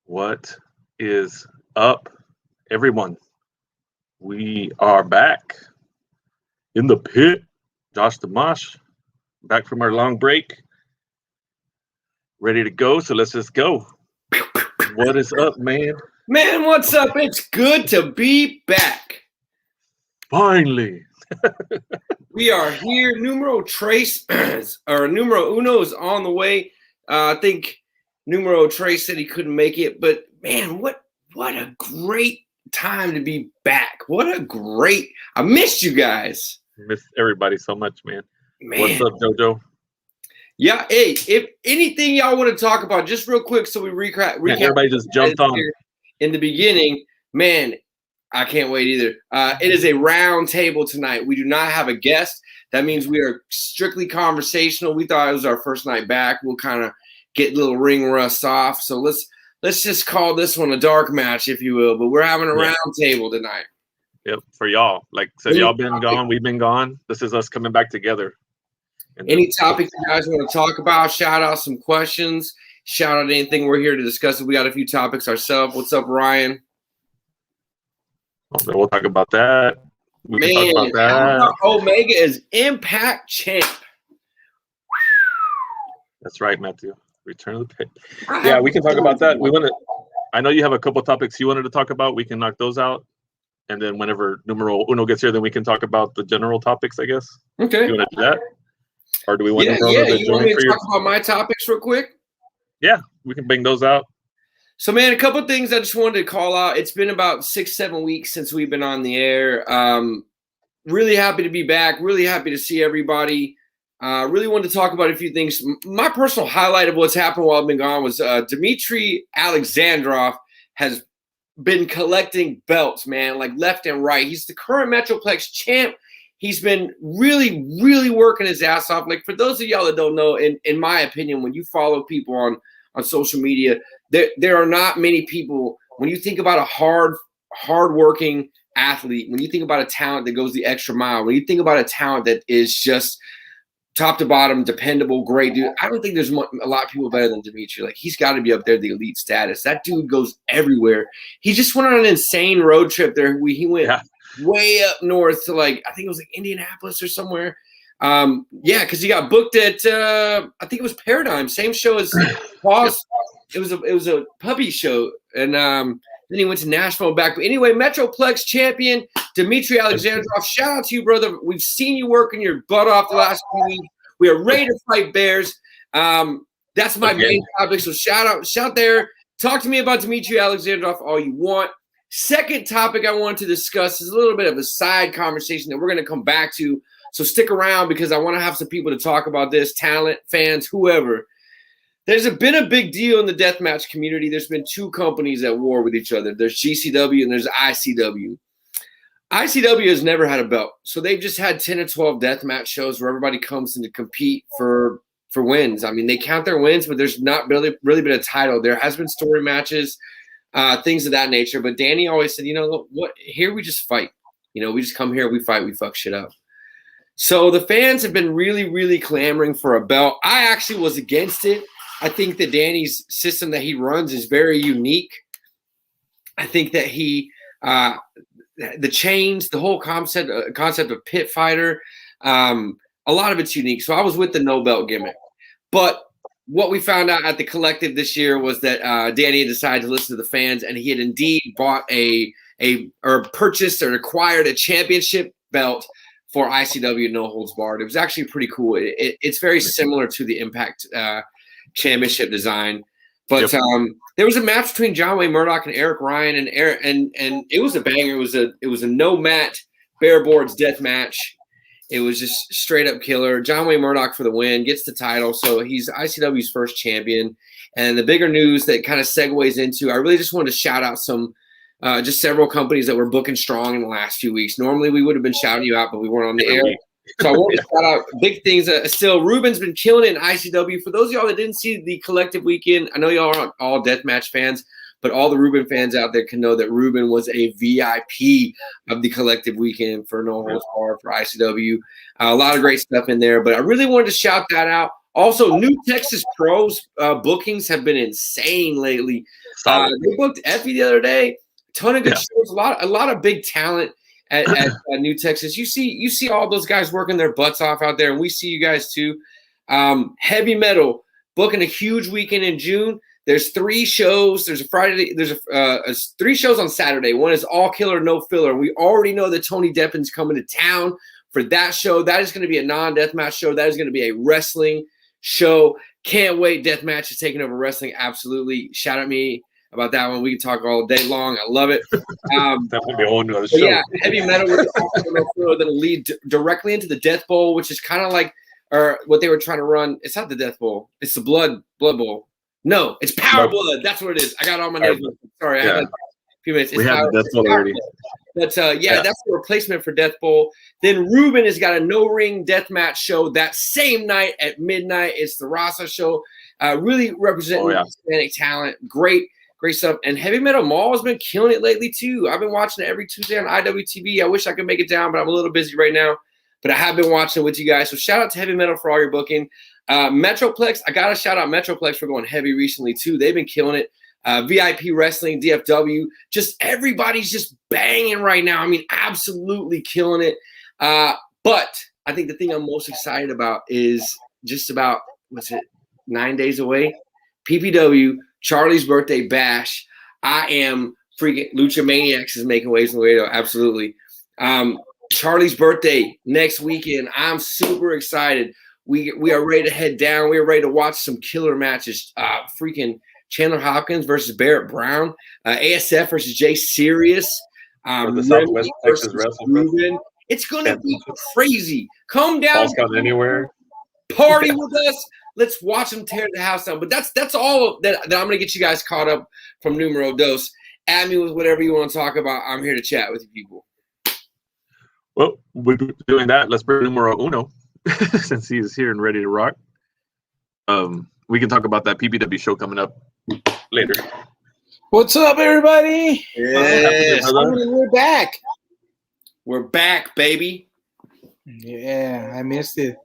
What is up, everyone? We are back in the pit. Josh the Mosh, back from our long break, ready to go. So let's just go. What is up, man? Man, what's up? It's good to be back. Finally. We are here. Numero tres, or numero uno is on the way. I think numero tres said he couldn't make it, but man, what a great time to be back. I missed you guys. Miss everybody so much, man. Man. What's up, JoJo? Yeah, hey, if anything y'all want to talk about, just real quick, so we recap. Everybody just jumped on in the beginning. Man, I can't wait either. It is a round table tonight. We do not have a guest. That means we are strictly conversational. We thought it was our first night back. We'll kind of get a little ring rust off. So let's just call this one a dark match, if you will. But we're having a round table tonight. Yep, for y'all. Like I said, y'all been gone. We've been gone. This is us coming back together. Any topics you guys want to talk about? Shout out some questions. Shout out anything we're here to discuss. We got a few topics ourselves. What's up, Ryan? We'll talk about that. We can talk about that. Omega is Impact champ. That's right, Matthew. Return of the pit. Yeah, we can talk about that. I know you have a couple topics you wanted to talk about. We can knock those out. And then whenever numero uno gets here, then we can talk about the general topics, I guess. Okay. You want to do that? Or do we want to you want me to talk about my topics real quick? Yeah, we can bang those out. So, man, a couple of things I just wanted to call out. It's been about 6-7 weeks since we've been on the air. Really happy to be back. Really happy to see everybody. Really wanted to talk about a few things. My personal highlight of what's happened while I've been gone was Dmitry Alexandrov has been collecting belts, man, like left and right. He's the current Metroplex champ. He's been really, really working his ass off. Like, for those of y'all that don't know, in my opinion, when you follow people on social media, there are not many people. When you think about a hard-working athlete, when you think about a talent that goes the extra mile, when you think about a talent that is just top to bottom, dependable, great dude, I don't think there's a lot of people better than Dimitri. Like, he's got to be up there, the elite status. That dude goes everywhere. He just went on an insane road trip there. He went way up north to, like, I think it was like Indianapolis or somewhere. Because he got booked at I think it was Paradigm, same show as Boss. It was a puppy show, and then he went to Nashville and back. But anyway, Metroplex champion Dmitry Alexandrov, shout out to you, brother. We've seen you working your butt off the last few weeks. We are ready to fight bears. That's my main topic. So shout there. Talk to me about Dmitry Alexandrov all you want. Second topic I want to discuss is a little bit of a side conversation that we're going to come back to. So stick around because I want to have some people to talk about this, talent, fans, whoever. There's been a big deal in the deathmatch community. There's been two companies at war with each other. There's GCW and there's ICW. ICW has never had a belt. So they've just had 10 or 12 deathmatch shows where everybody comes in to compete for wins. I mean, they count their wins, but there's not really been a title. There has been story matches, things of that nature. But Danny always said, what? Here we just fight. We just come here, we fight, we fuck shit up. So the fans have been really, really clamoring for a belt. I actually was against it. I think that Danny's system that he runs is very unique. I think that the chains, the whole concept of pit fighter, a lot of it's unique. So I was with the no belt gimmick. But what we found out at the collective this year was that Danny had decided to listen to the fans, and he had indeed bought or purchased or acquired a championship belt for ICW No Holds Barred. It was actually pretty cool. It's very similar to the Impact championship design. But there was a match between John Wayne Murdoch and Eric Ryan, and it was a banger. It was a no mat bare boards death match. It was just straight up killer. John Wayne Murdoch for the win, gets the title, so he's ICW's first champion. And the bigger news that kind of segues into, I really just wanted to shout out just several companies that were booking strong in the last few weeks. Normally we would have been shouting you out, but we weren't on the air. So I want to shout out big things. Still, Ruben's been killing it in ICW. For those of y'all that didn't see the collective weekend, I know y'all aren't all deathmatch fans, but all the Ruben fans out there can know that Ruben was a VIP of the collective weekend for No Holds Barred for ICW. A lot of great stuff in there, but I really wanted to shout that out. Also, New Texas Pros bookings have been insane lately. They booked Effie the other day. Ton of good shows. A lot of big talent at New Texas. You see all those guys working their butts off out there, and we see you guys too. Heavy Metal booking a huge weekend in June. There's 3 shows. There's a Friday. There's 3 shows on Saturday. One is all killer, no filler. We already know that Tony Deppin's coming to town for that show. That is going to be a non-deathmatch show. That is going to be a wrestling show. Can't wait. Deathmatch is taking over wrestling. Absolutely. Shout at me about that one. We can talk all day long. I love it. That would be a whole nother show. Yeah, Heavy Metal with that'll lead directly into the Death Bowl, which is kind of like what they were trying to run. It's not the Death Bowl. It's the Blood Bowl. No, it's Power Blood. That's what it is. I got all my names. Sorry, I had like a few minutes. We have the Death Bowl already. But that's the replacement for Death Bowl. Then Ruben has got a no-ring deathmatch show that same night at midnight. It's the Rasa show. Really representing Hispanic talent. Great stuff. And Heavy Metal Mall has been killing it lately too. I've been watching it every Tuesday on IWTV. I wish I could make it down, but I'm a little busy right now. But I have been watching it with you guys. So shout out to Heavy Metal for all your booking. Metroplex, I got to shout out Metroplex for going heavy recently too. They've been killing it. VIP Wrestling, DFW, just everybody's just banging right now. I mean, absolutely killing it. But I think the thing I'm most excited about is just about, 9 days away? PPW, Charlie's birthday bash. I am freaking Lucha Maniacs is making waves in the radio. Absolutely. Charlie's birthday next weekend. I'm super excited. We are ready to head down. We are ready to watch some killer matches. Freaking Chandler Hopkins versus Barrett Brown, ASF versus Jay Sirius, the Southwest Texas Wrestling. It's gonna be crazy. Come down anywhere. Party with us. Let's watch them tear the house down. But that's all that I'm gonna get you guys caught up from Numero Dos. Add me with whatever you want to talk about. I'm here to chat with you people. Well, we're doing that. Let's bring Numero Uno since he is here and ready to rock. We can talk about that PPW show coming up later. What's up, everybody? Yeah, we're back. We're back, baby. Yeah, I missed it.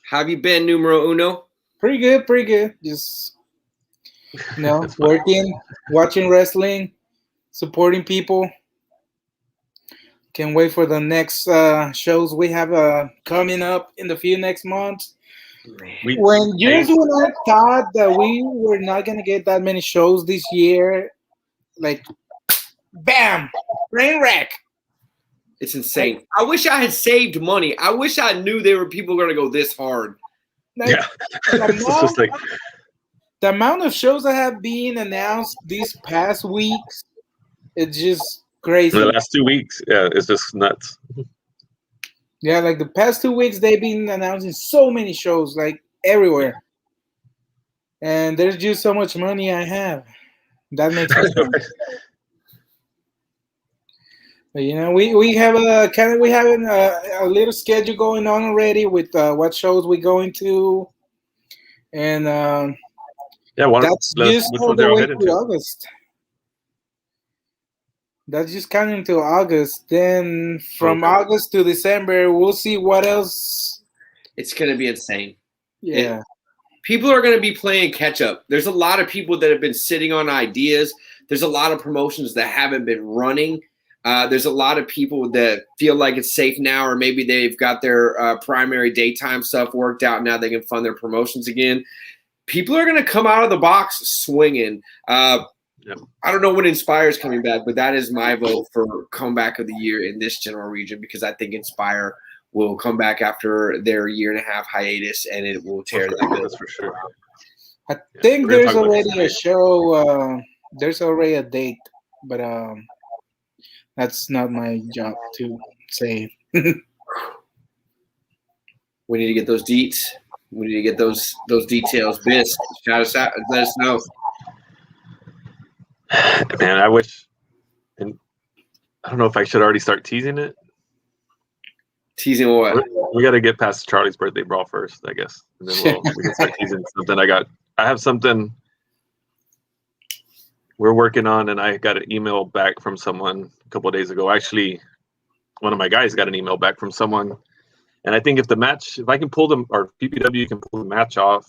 How have you been, Numero Uno? Pretty good. Just, working, watching wrestling, supporting people. Can't wait for the next shows we have coming up in the few next months. When years when I thought that we were not going to get that many shows this year, like, bam, train wreck. It's insane. I wish I had saved money. I wish I knew there were people going to go this hard. Like, the amount of shows that have been announced these past weeks, it's just crazy. The last 2 weeks, it's just nuts. Yeah, like the past 2 weeks, they've been announcing so many shows, like everywhere. And there's just so much money I have. That makes sense. But, we have a little schedule going on already with what shows we're going to, and that's just all the way to August. That's just counting to August. Then from August to December, we'll see what else. It's going to be insane. Yeah. People are going to be playing catch up. There's a lot of people that have been sitting on ideas. There's a lot of promotions that haven't been running. There's a lot of people that feel like it's safe now, or maybe they've got their primary daytime stuff worked out. Now they can fund their promotions again. People are going to come out of the box swinging. I don't know when Inspire's coming back, but that is my vote for comeback of the year in this general region, because I think Inspire will come back after their 1.5-year hiatus, and it will tear that up. That's for sure. I think there's already a show. There's already a date, but that's not my job to say. We need to get those deets. We need to get those details. Biz, shout us out. Let us know. Man, I wish, and I don't know if I should already start teasing it. Teasing what? We got to get past Charlie's birthday brawl first, I guess, and then we can start teasing something. I have something we're working on, and I got an email back from someone a couple of days ago. Actually, one of my guys got an email back from someone, And I think if I can pull them, or PPW can pull the match off,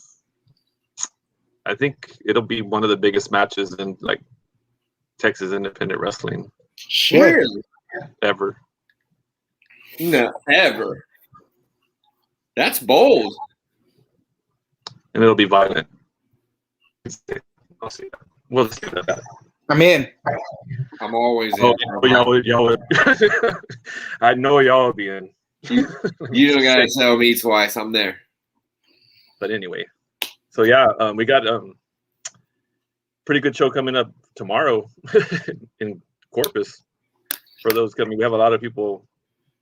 I think it'll be one of the biggest matches in like Texas independent wrestling. Really? Ever. No, ever. That's bold. And it'll be violent. I'll see that. We'll see that. I'm in. I'm always in. Y'all would. I know y'all will be in. You don't gotta tell me twice. I'm there. But anyway, so yeah, we got pretty good show coming up tomorrow in Corpus. For those coming, we have a lot of people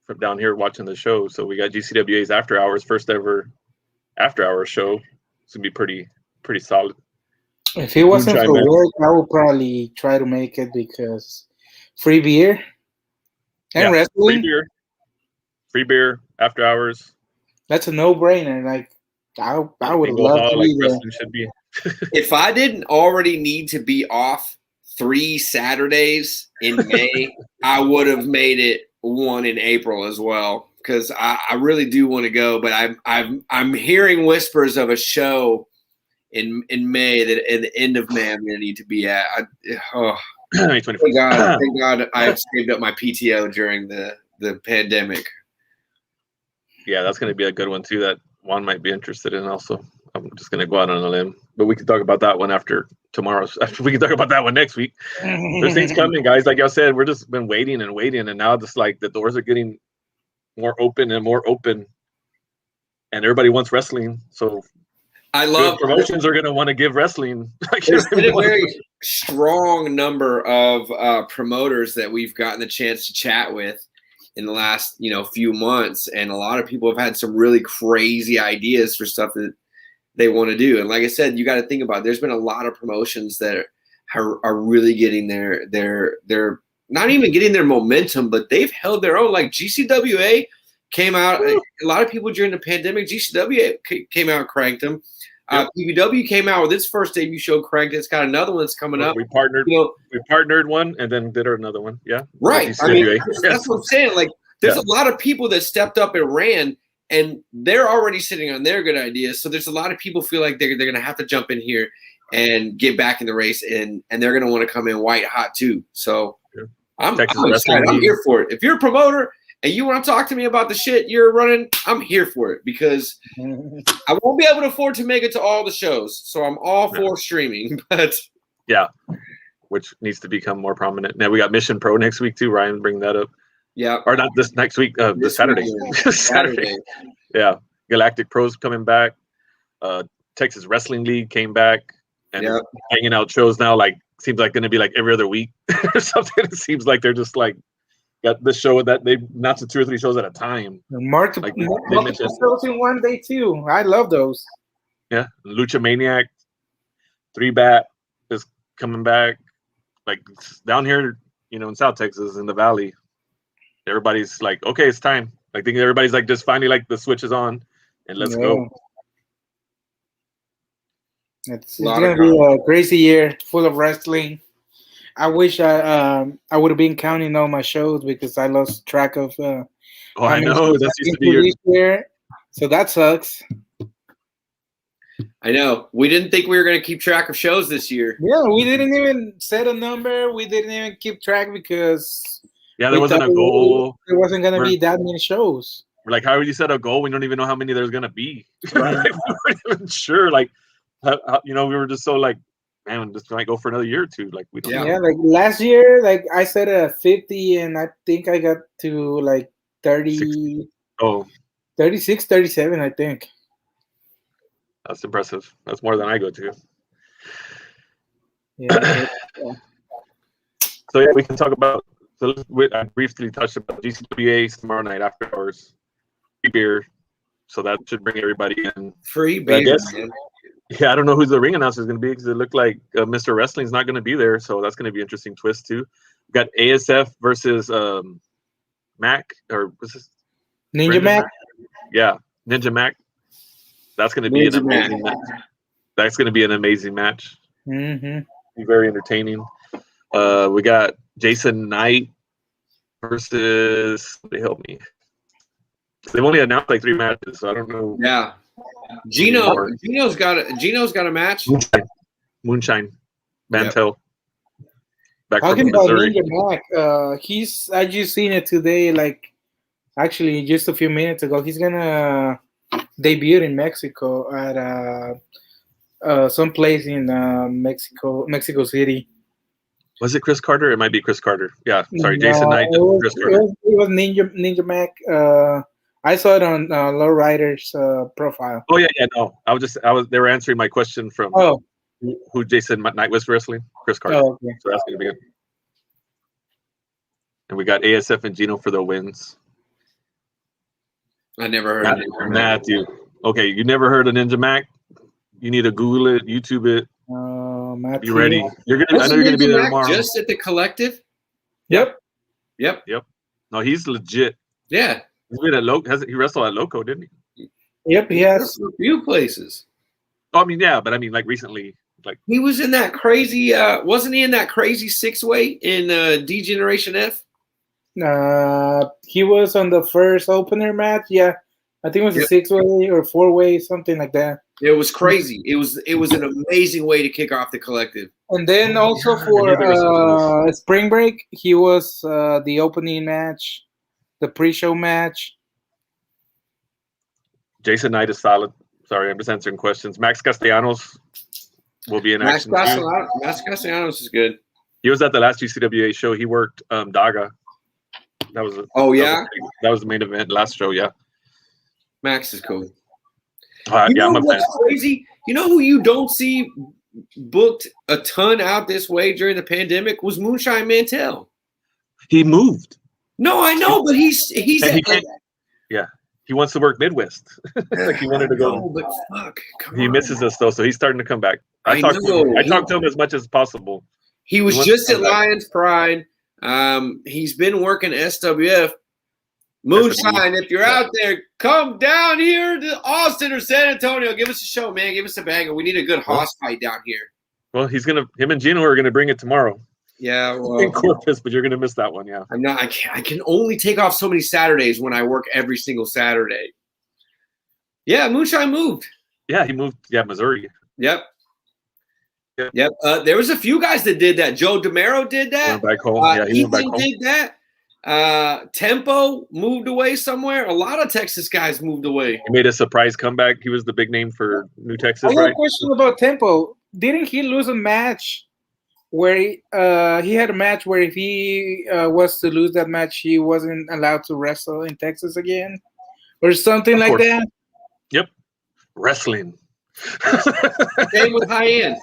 from down here watching the show. So we got GCWA's After Hours, first ever After Hours show. It's gonna be pretty solid. If it wasn't for work, I would probably try to make it because free beer and wrestling. Free beer, After Hours. That's a no-brainer. Like I would love to be there. Should be. If I didn't already need to be off 3 Saturdays in May, I would have made it one in April as well, because I really do want to go. But I'm hearing whispers of a show in May that at the end of May I'm going to need to be at. Thank God I've saved up my PTO during the pandemic. Yeah, that's going to be a good one too that Juan might be interested in also. I'm just going to go out on a limb, but we can talk about that one after tomorrow's. We can talk about that one next week. There's things coming, guys. Like y'all said, we're just been waiting, and now just like the doors are getting more open, and everybody wants wrestling. So I love promotions are going to want to give wrestling. There's been a very strong number of promoters that we've gotten the chance to chat with in the last few months, and a lot of people have had some really crazy ideas for stuff that they want to do. And like I said, you got to think about it. There's been a lot of promotions that are really getting their not even getting their momentum, but they've held their own. Like GCWA came out. A lot of people during the pandemic, GCWA came out and cranked them. PPW came out with its first debut show, cranked. It's got another one that's coming up. We partnered one and then did another one. Yeah, right. I mean, that's what I'm saying. Like, there's a lot of people that stepped up and ran, and they're already sitting on their good ideas. So there's a lot of people feel like they're going to have to jump in here and get back in the race, and they're going to want to come in white hot too. So I'm excited. I'm here for it. If you're a promoter and you want to talk to me about the shit you're running, I'm here for it, because I won't be able to afford to make it to all the shows. So I'm all for streaming. But yeah, which needs to become more prominent. Now we got Mission Pro next week too. Ryan, bring that up. Yeah. Or not this next week, this Saturday. Saturday. Yeah. Galactic Pros coming back. Texas Wrestling League came back and hanging out shows now. Like, seems like going to be like every other week or something. It seems like they're just like got this show that they announced 2 or 3 shows at a time. Multiple shows in one day too. I love those. Yeah. Lucha Maniac, 3-Bat is coming back. Like down here, in South Texas in the Valley. Everybody's like, okay, it's time. I think everybody's like, just finally like the switch is on and let's go. It's going to be a crazy year full of wrestling. I wish I would have been counting all my shows because I lost track of. I know. That used to be your year. So that sucks. I know. We didn't think we were going to keep track of shows this year. Yeah, we didn't even set a number. We didn't even keep track because. Yeah, there wasn't a goal. There wasn't going to be that many shows. We're like, how would you set a goal? We don't even know how many there's going to be. Right. We weren't even sure. Like, we were just so like, man, this might go for another year or two. Like, we don't know. Yeah, like last year, like I set a 50 and I think I got to like 30. 36, 37, I think. That's impressive. That's more than I go to. Yeah. So, yeah, we can talk about. So I briefly touched about GCWA tomorrow night after hours. Free beer. So that should bring everybody in. Free beer. Yeah, I don't know who the ring announcer is going to be because it looked like Mr. Wrestling's not going to be there. So that's going to be an interesting twist too. We've got ASF versus Mac, or what's this? Ninja Mac? Yeah, Ninja Mac. That's going to be an amazing match. That's going to be an amazing match. Mm-hmm. Be very entertaining. We got Jason Knight versus, they help me. They've only announced like 3 matches, so I don't know. Yeah. Gino's got a match. Moonshine. Mantel. Back Talking from about Missouri. Ninja Mac, I just seen it today, like actually just a few minutes ago. He's gonna debut in Mexico at some place in Mexico City. Was it Chris Carter? It might be Chris Carter. Yeah, sorry, No, Jason Knight, Chris Carter. It was Ninja Mac. I saw it on Lowrider's profile. Oh yeah, no. They were answering my question from who Jason Knight was wrestling. Chris Carter. Oh, okay. So that's gonna be good. And we got ASF and Gino for the wins. I never heard of it. Matthew. Okay, you never heard of Ninja Mac? You need to Google it, YouTube it. Matthew. Be ready. I know you're gonna be there tomorrow. Just at the Collective. Yep. No, he's legit. Yeah. He's been at he wrestled at Loco, didn't he? Yep, he has a few places. Oh, I mean, yeah, but I mean, like recently, like he was in that crazy. Wasn't he in that crazy 6-way in D Generation F? He was on the first opener match. Yeah, I think it was a 6-way or 4-way, something like that. It was crazy. It was an amazing way to kick off the Collective. And then also for Spring Break, he was the opening match, the pre-show match. Jason Knight is solid. Sorry, I'm just answering questions. Max Castellanos will be in action. Max Castellanos is good. He was at the last GCWA show. He worked Daga. That was that was the main event last show. Yeah, Max is cool. Yeah, I'm a fan. Crazy. You know who you don't see booked a ton out this way during the pandemic was Moonshine Mantell. He moved. No, I know, but he's yeah. He wants to work Midwest. Like he wanted to go. No, but fuck. He misses us though, so he's starting to come back. I talked to him as much as possible. He was just at Lions Pride. He's been working SWF. Moonshine, if you're out there, come down here to Austin or San Antonio. Give us a show, man. Give us a banger. We need a good hoss fight down here. Well, him and Gino are gonna bring it tomorrow. Yeah, well, in Corpus, but you're gonna miss that one. Yeah, I'm not. I can only take off so many Saturdays when I work every single Saturday. Yeah, Moonshine moved. Yeah, he moved. Yeah, Missouri. Yep. There was a few guys that did that. Joe DeMero did that. Went back home. He went back home. Did that. Tempo moved away somewhere. A lot of Texas guys moved away. He made a surprise comeback. He was the big name for New Texas. I have a question about Tempo. Didn't he lose a match where he had a match where if he was to lose that match, he wasn't allowed to wrestle in Texas again, or something like that? Yep, wrestling. Same with High End.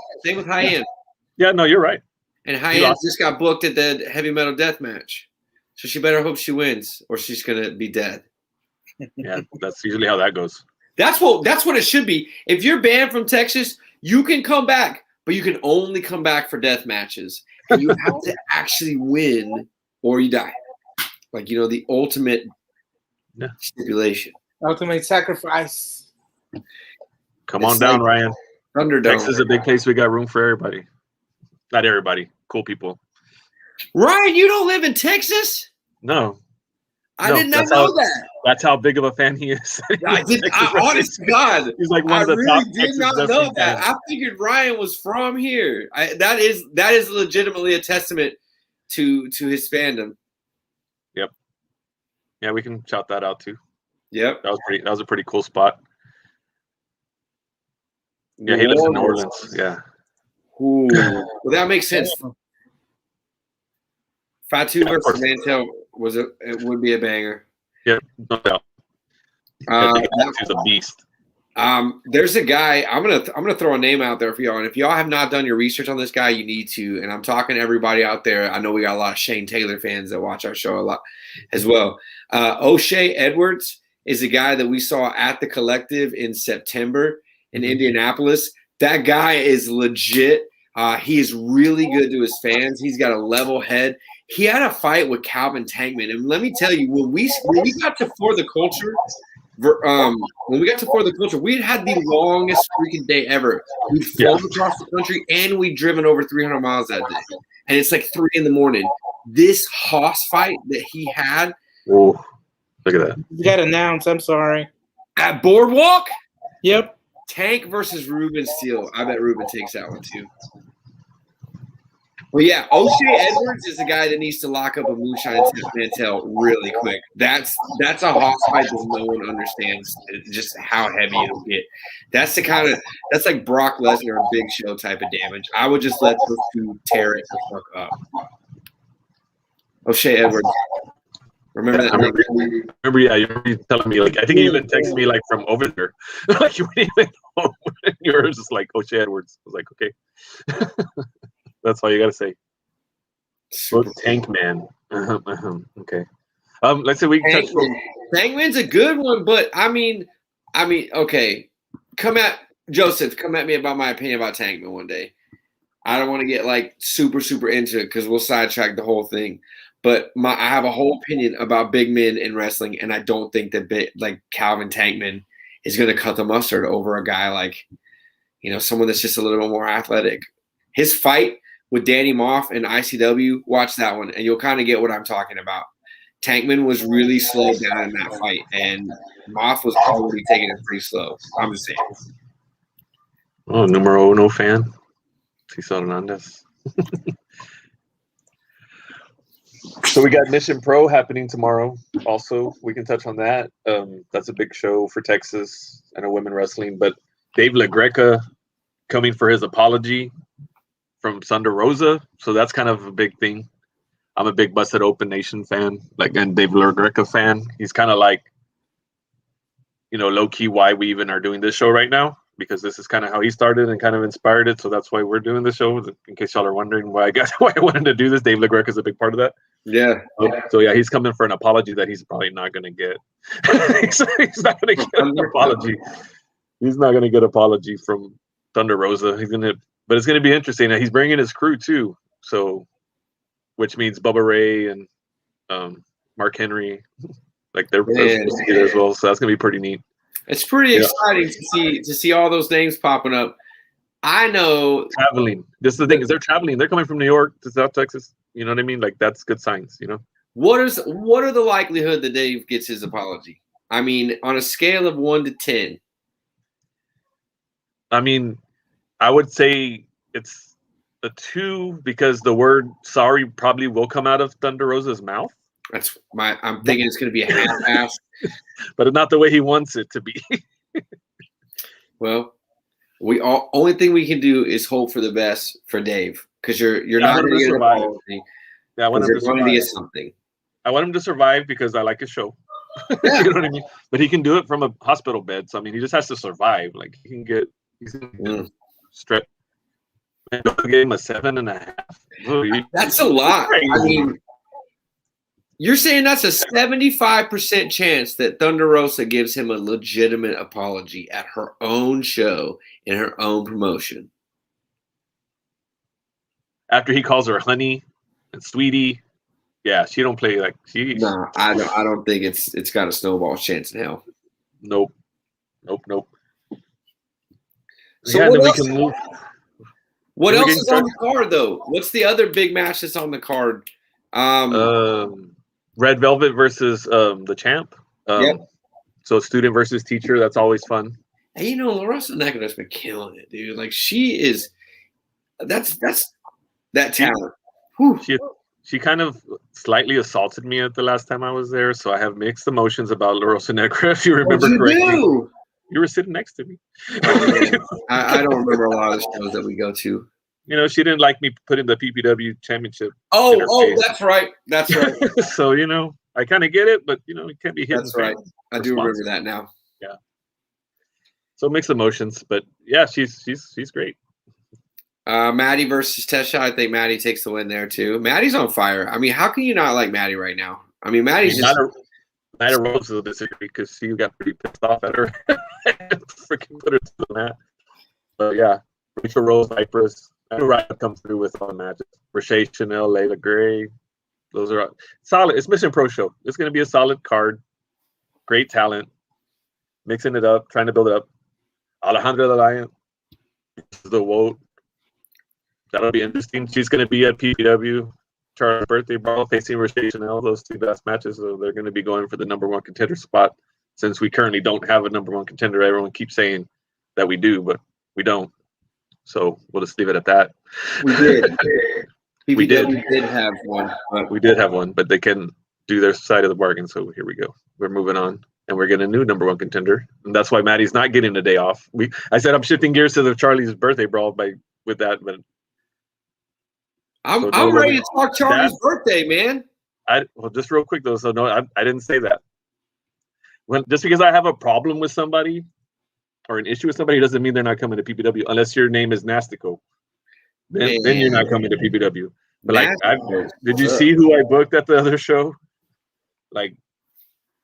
Yeah, no, you're right. And High End just got booked at the Heavy Metal Death Match, so she better hope she wins, or she's gonna be dead. Yeah, that's usually how that goes. That's what it should be. If you're banned from Texas, you can come back. But you can only come back for death matches. And you have to actually win or you die. Like, the ultimate stipulation. Ultimate sacrifice. Come on down, Ryan. Thunderdome. Texas is a big place. We got room for everybody. Not everybody. Cool people. Ryan, you don't live in Texas? No. I did not know that. That's how big of a fan he is. Honest to God, he's like one of the top. I really did not know that. I figured Ryan was from here. That is legitimately a testament to his fandom. Yep. Yeah, we can shout that out too. Yep. That was a pretty cool spot. Yeah, he lives in New Orleans. Yeah. Ooh. Well, that makes sense. Fatu versus Mantell would be a banger. Yeah, no doubt. He's a beast. There's a guy. I'm gonna throw a name out there for y'all. And if y'all have not done your research on this guy, you need to. And I'm talking to everybody out there. I know we got a lot of Shane Taylor fans that watch our show a lot as well. O'Shea Edwards is a guy that we saw at the Collective in September in Indianapolis. That guy is legit. He is really good to his fans. He's got a level head. He had a fight with Calvin Tankman, and let me tell you, when we got to For the Culture, we had the longest freaking day ever. We'd flown across the country, and we'd driven over 300 miles that day. And it's like 3 a.m. This hoss fight that he had, Look at that. You got announced. I'm sorry. At Boardwalk? Yep. Tank versus Ruben Steele. I bet Ruben takes that one too. Well, yeah, O'Shea Edwards is the guy that needs to lock up a Moonshine Mantel really quick. That's a hoss fight that no one understands just how heavy it'll get. That's like Brock Lesnar and Big Show type of damage. I would just let those two tear it the fuck up. O'Shea Edwards. Remember that? You remember you telling me, like, I think you even texted me, like, from over there. Like, you wouldn't even know. You were just like, O'Shea Edwards. I was like, okay. That's all you got to say. Super Tank Man. Okay. Let's say we touch. Tankman's a good one, but I mean, okay. Come at me about my opinion about Tankman one day. I don't want to get like super into it because we'll sidetrack the whole thing. But I have a whole opinion about big men in wrestling, and I don't think that like Calvin Tankman is going to cut the mustard over a guy like, someone that's just a little bit more athletic. His fight with Danny Moff in ICW, watch that one, and you'll kind of get what I'm talking about. Tankman was really slowed down in that fight, and Moff was already taking it pretty slow. I'm just saying. Oh, numero uno fan. Cesar Hernandez. So we got Mission Pro happening tomorrow. Also, we can touch on that. That's a big show for Texas. I know women wrestling, but Dave LaGreca coming for his apology from Thunder Rosa. So that's kind of a big thing. I'm a big Busted Open Nation fan, and Dave LaGreca fan. He's kind of like, low key why we even are doing this show right now, because this is kind of how he started and kind of inspired it. So that's why we're doing this show. In case y'all are wondering why I wanted to do this, Dave LaGreca is a big part of that. Yeah. So yeah, he's coming for an apology that he's probably not going to get. he's not going to get an apology. He's not going to get an apology from Thunder Rosa. But it's going to be interesting. He's bringing his crew too. So, which means Bubba Ray and Mark Henry, like they're supposed to be there as well. So that's going to be pretty neat. It's pretty exciting to see all those names popping up. I know traveling. This is the thing, is they're traveling. They're coming from New York to South Texas. You know what I mean? Like, that's good signs, What are the likelihood that Dave gets his apology? I mean, on a scale of 1 to 10. I mean, I would say it's a 2 because the word sorry probably will come out of Thunder Rosa's mouth. I'm thinking it's going to be a half-ass. But not the way he wants it to be. Well, only thing we can do is hope for the best for Dave, because you're not going to survive. Yeah, I want him to survive. Something. I want him to survive because I like his show. Yeah. You know what I mean? But he can do it from a hospital bed. So I mean, he just has to survive. Like he's stretch. I gave him a 7.5. Oh, that's a lot. Crazy. I mean, you're saying that's a 75% chance that Thunder Rosa gives him a legitimate apology at her own show in her own promotion. After he calls her honey and sweetie. Yeah, she don't play like she. No, I don't think it's got a snowball chance in hell. Nope. So yeah, what then else? We can move. What else is on the card though? What's the other big match that's on the card? Red Velvet versus the Champ. Yep. So student versus teacher. That's always fun. Hey, Larissa Negredo's been killing it, dude. Like she is. That's that talent. She kind of slightly assaulted me at the last time I was there, so I have mixed emotions about La Rosa Negra, if you remember correctly. You were sitting next to me. I don't remember a lot of the shows that we go to. She didn't like me putting the PPW championship. Oh, that's right. That's right. So, I kind of get it, but, it can't be hidden. That's right. I do remember that now. Yeah. So mixed emotions, but yeah, she's great. Maddie versus Tesha. I think Maddie takes the win there too. Maddie's on fire. I mean, how can you not like Maddie right now? I mean, Maddie's just. Maddie Rose will disagree because she got pretty pissed off at her. Freaking put her to the mat. But yeah, Rachel Rose, Cypress. I knew Ryan would come through with all the matches. Rashay Chanel, Layla Gray. Those are solid. It's Mission Pro show. It's going to be a solid card. Great talent. Mixing it up, trying to build it up. Alejandra Alliance. The Woat. That'll be interesting. She's going to be at PPW. Charlie's Birthday Brawl facing Rotational. Those two best matches, so they're going to be going for the number one contender spot. Since we currently don't have a number one contender, everyone keeps saying that we do, but we don't. So we'll just leave it at that. We did. We did. We did have one. We did have one, but they couldn't do their side of the bargain. So here we go. We're moving on, and we're getting a new number one contender, and that's why Maddie's not getting a day off. I said I'm shifting gears to the Charlie's Birthday Brawl with that, but I'm ready to talk Charlie's birthday, man. Well, just real quick though. So no, I didn't say that. Just because I have a problem with somebody or an issue with somebody doesn't mean they're not coming to PPW unless your name is Nastico. Then you're not coming to PPW. But like, did you see who I booked at the other show? Like,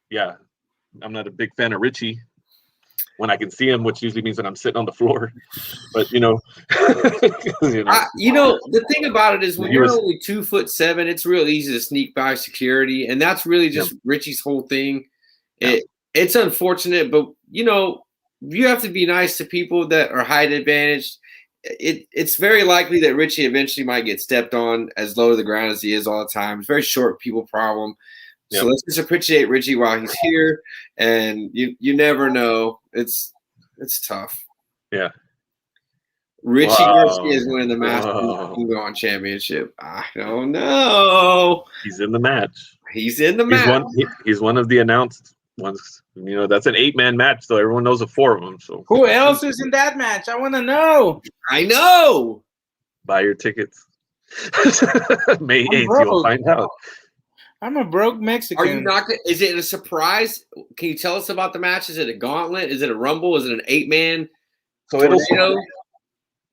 yeah, I'm not a big fan of Richie when I can see him, which usually means that I'm sitting on the floor. But you know, the thing about it is when you're only 2'7", it's real easy to sneak by security, and that's really just Richie's whole thing. It's unfortunate, but you have to be nice to people that are height advantaged. It's very likely that Richie eventually might get stepped on as low to the ground as he is all the time. It's a very short people problem. So let's just appreciate Richie while he's here, and you never know. It's tough. Yeah. Richie Garcia is winning the Masters going championship. I don't know. He's in the match. He's in the match. He's one of the announced ones. That's an 8-man match, so everyone knows of 4 of them. So who else is in that match? I want to know. I know. Buy your tickets. May 8th, you'll find out. I'm a broke Mexican. Are you not? Is it a surprise? Can you tell us about the match? Is it a gauntlet? Is it a rumble? Is it an 8-man? So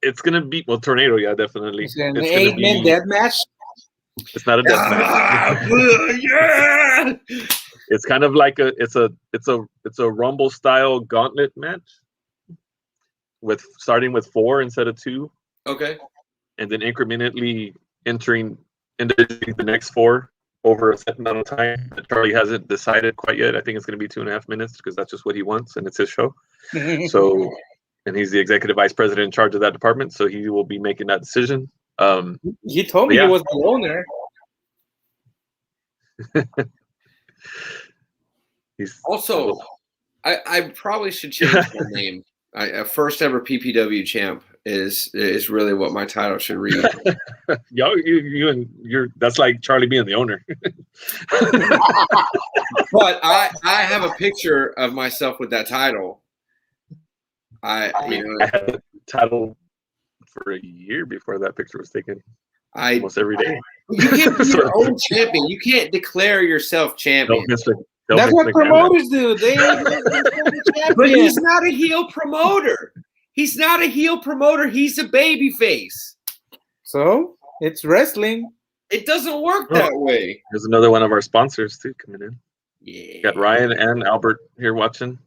it's gonna be tornado. Yeah, definitely. It's an 8-man death match. It's not a death match. Yeah. It's kind of like it's a rumble style gauntlet match starting with 4 instead of 2. Okay. And then incrementally entering individually the next 4 over a set amount of time that Charlie hasn't decided quite yet. I think it's going to be 2.5 minutes because that's just what he wants and it's his show. So, and he's the executive vice president in charge of that department, so he will be making that decision. He told me he was the owner. Also, I probably should change my name. First ever PPW champ is really what my title should read. That's like Charlie being the owner. But I have a picture of myself with that title. I had the title for a year before that picture was taken. Almost every day. You can't be your own champion. You can't declare yourself champion. That's what promoters do. But he's not a heel promoter. He's not a heel promoter. He's a baby face. So it's wrestling. It doesn't work that way. There's another one of our sponsors too coming in. Yeah. Got Ryan and Albert here watching.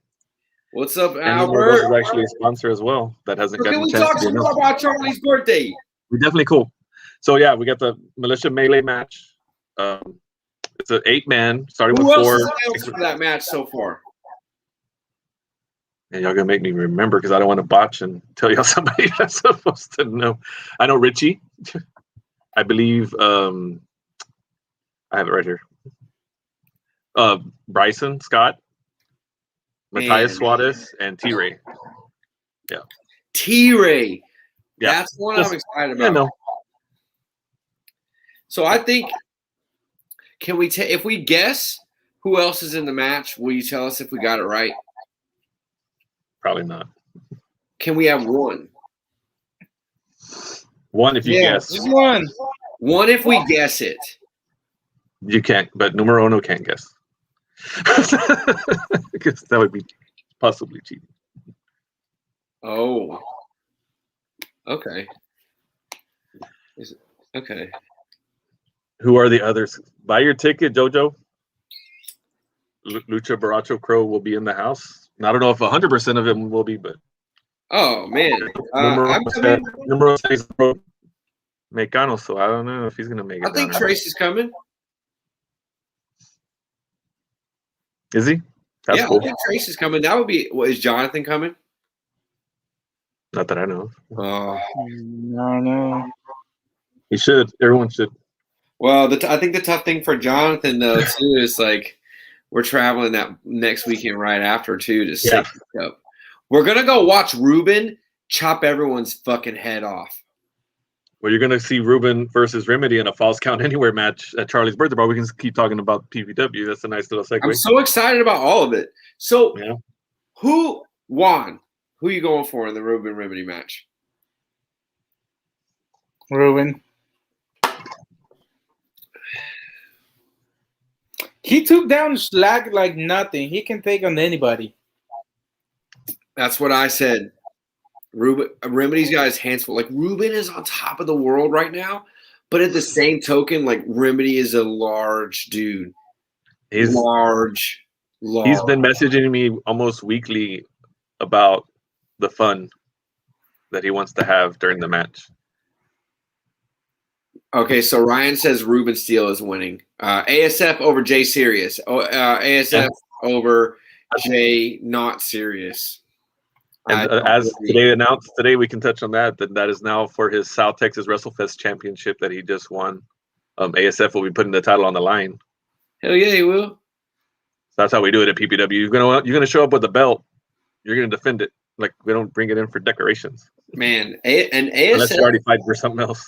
What's up, and Albert? Is actually a sponsor as well. That hasn't gotten a chance. Can we talk some more about Charlie's birthday? We're definitely cool. So yeah, we got the Militia Melee match. It's an 8-man starting with 4. Who else is for that match so far? And y'all gonna make me remember because I don't want to botch and tell y'all somebody that's supposed to know. I know Richie. I believe I have it right here. Bryson Scott, Matthias Suarez, and T-Ray. Yeah. T-Ray. Yeah. That's one I'm excited about. No. So I think, can we if we guess who else is in the match, will you tell us if we got it right? Probably not. Can we have one? One if you guess. One. One if we guess it. You can't, but numero uno can't guess. Because that would be possibly cheating. Oh. Okay. Okay. Who are the others? Buy your ticket, Jojo. Lucha Baracho Crow will be in the house. I don't know if 100% of them will be, but. Oh, man. Numero 6 Mexicano, so I don't know if he's going to make it. I think Trace is coming. Is he? That's cool. I think Trace is coming. That would be. Is Jonathan coming? Not that I know. No. He should. Everyone should. Well, I think the tough thing for Jonathan though too is like we're traveling that next weekend right after too to sync up. We're gonna go watch Ruben chop everyone's fucking head off. Well, you're gonna see Ruben versus Remedy in a Falls Count Anywhere match at Charlie's birthday bar. We can keep talking about PPW. That's a nice little segue. I'm so excited about all of it. So, who won? Who are you going for in the Ruben Remedy match? Ruben. He took down Slag like nothing. He can take on anybody. That's what I said. Remedy's got his hands full. Like, Ruben is on top of the world right now, but at the same token, like, Remedy is a large dude. He's large. He's been messaging me almost weekly about the fun that he wants to have during the match. Okay, so Ryan says Ruben Steele is winning. ASF over Jay Serious. ASF over Jay Not Serious. And as today announced, today we can touch on that is now for his South Texas WrestleFest championship that he just won. ASF will be putting the title on the line. Hell yeah, he will. So that's how we do it at PPW. You're gonna show up with the belt. You're gonna defend it. Like, we don't bring it in for decorations. Man, and ASF unless you're already fighting for something else.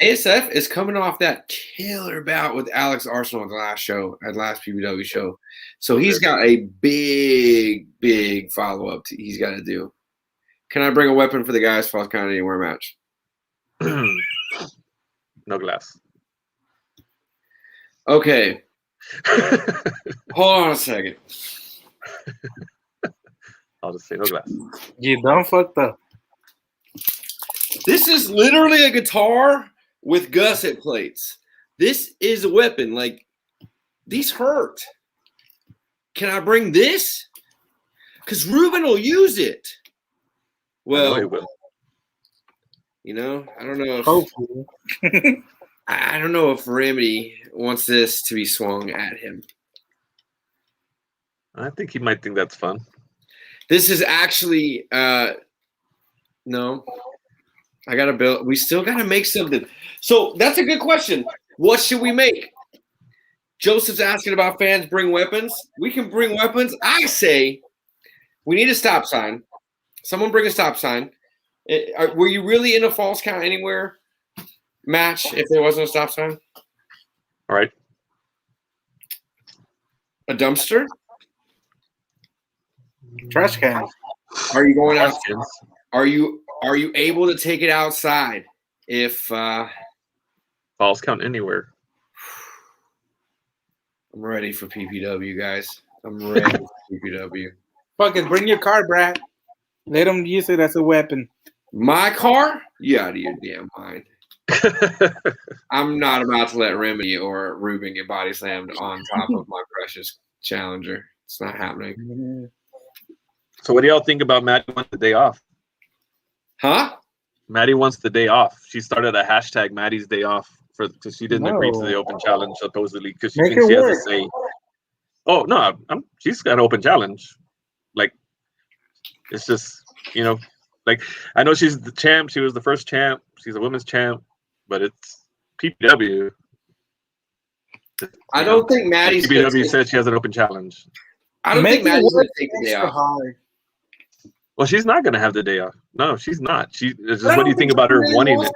ASF is coming off that killer bout with Alex Arsenal at the last PPW show. So he's got a big follow-up he's got to do. Can I bring a weapon for the guys' Falls Count Anywhere match? No glass. Okay. Hold on a second. I'll just say no glass. You done fucked up. This is literally a guitar with gusset plates. This is a weapon. Like, these hurt. Can I bring this? Because Ruben will use it. Well, I know he will. You know, I don't know if hopefully. I don't know if Remedy wants this to be swung at him. I think he might think that's fun. This is actually no. I gotta build. We still gotta make something. So that's a good question. What should we make? Joseph's asking about fans bring weapons. We can bring weapons. I say we need a stop sign. Someone bring a stop sign. Were you really in a Falls Count Anywhere match if there wasn't a stop sign? All right. A dumpster? Trash can. Are you going out? Are you able to take it outside if Falls Count Anywhere? I'm ready for PPW, guys. I'm ready for PPW. Fuck it, bring your car, Brad. Let them use it as a weapon. My car? You out of your damn mind. I'm not about to let Remedy or Ruben get body slammed on top of my precious Challenger. It's not happening. So what do y'all think about Maddie wants the day off? Huh? Maddie wants the day off. She started a hashtag Maddie's Day Off because she didn't agree to the open challenge supposedly because she thinks she has to say. Oh no, she's got an open challenge. Like, it's just, you know, like, I know she's the champ. She was the first champ. She's a women's champ, but it's PPW. I don't think Maddie's PPW said she has an open challenge. I don't think Maddie's going to take the day off. Well, she's not going to have the day off. No, she's not. It's just, what do you think about her wanting it?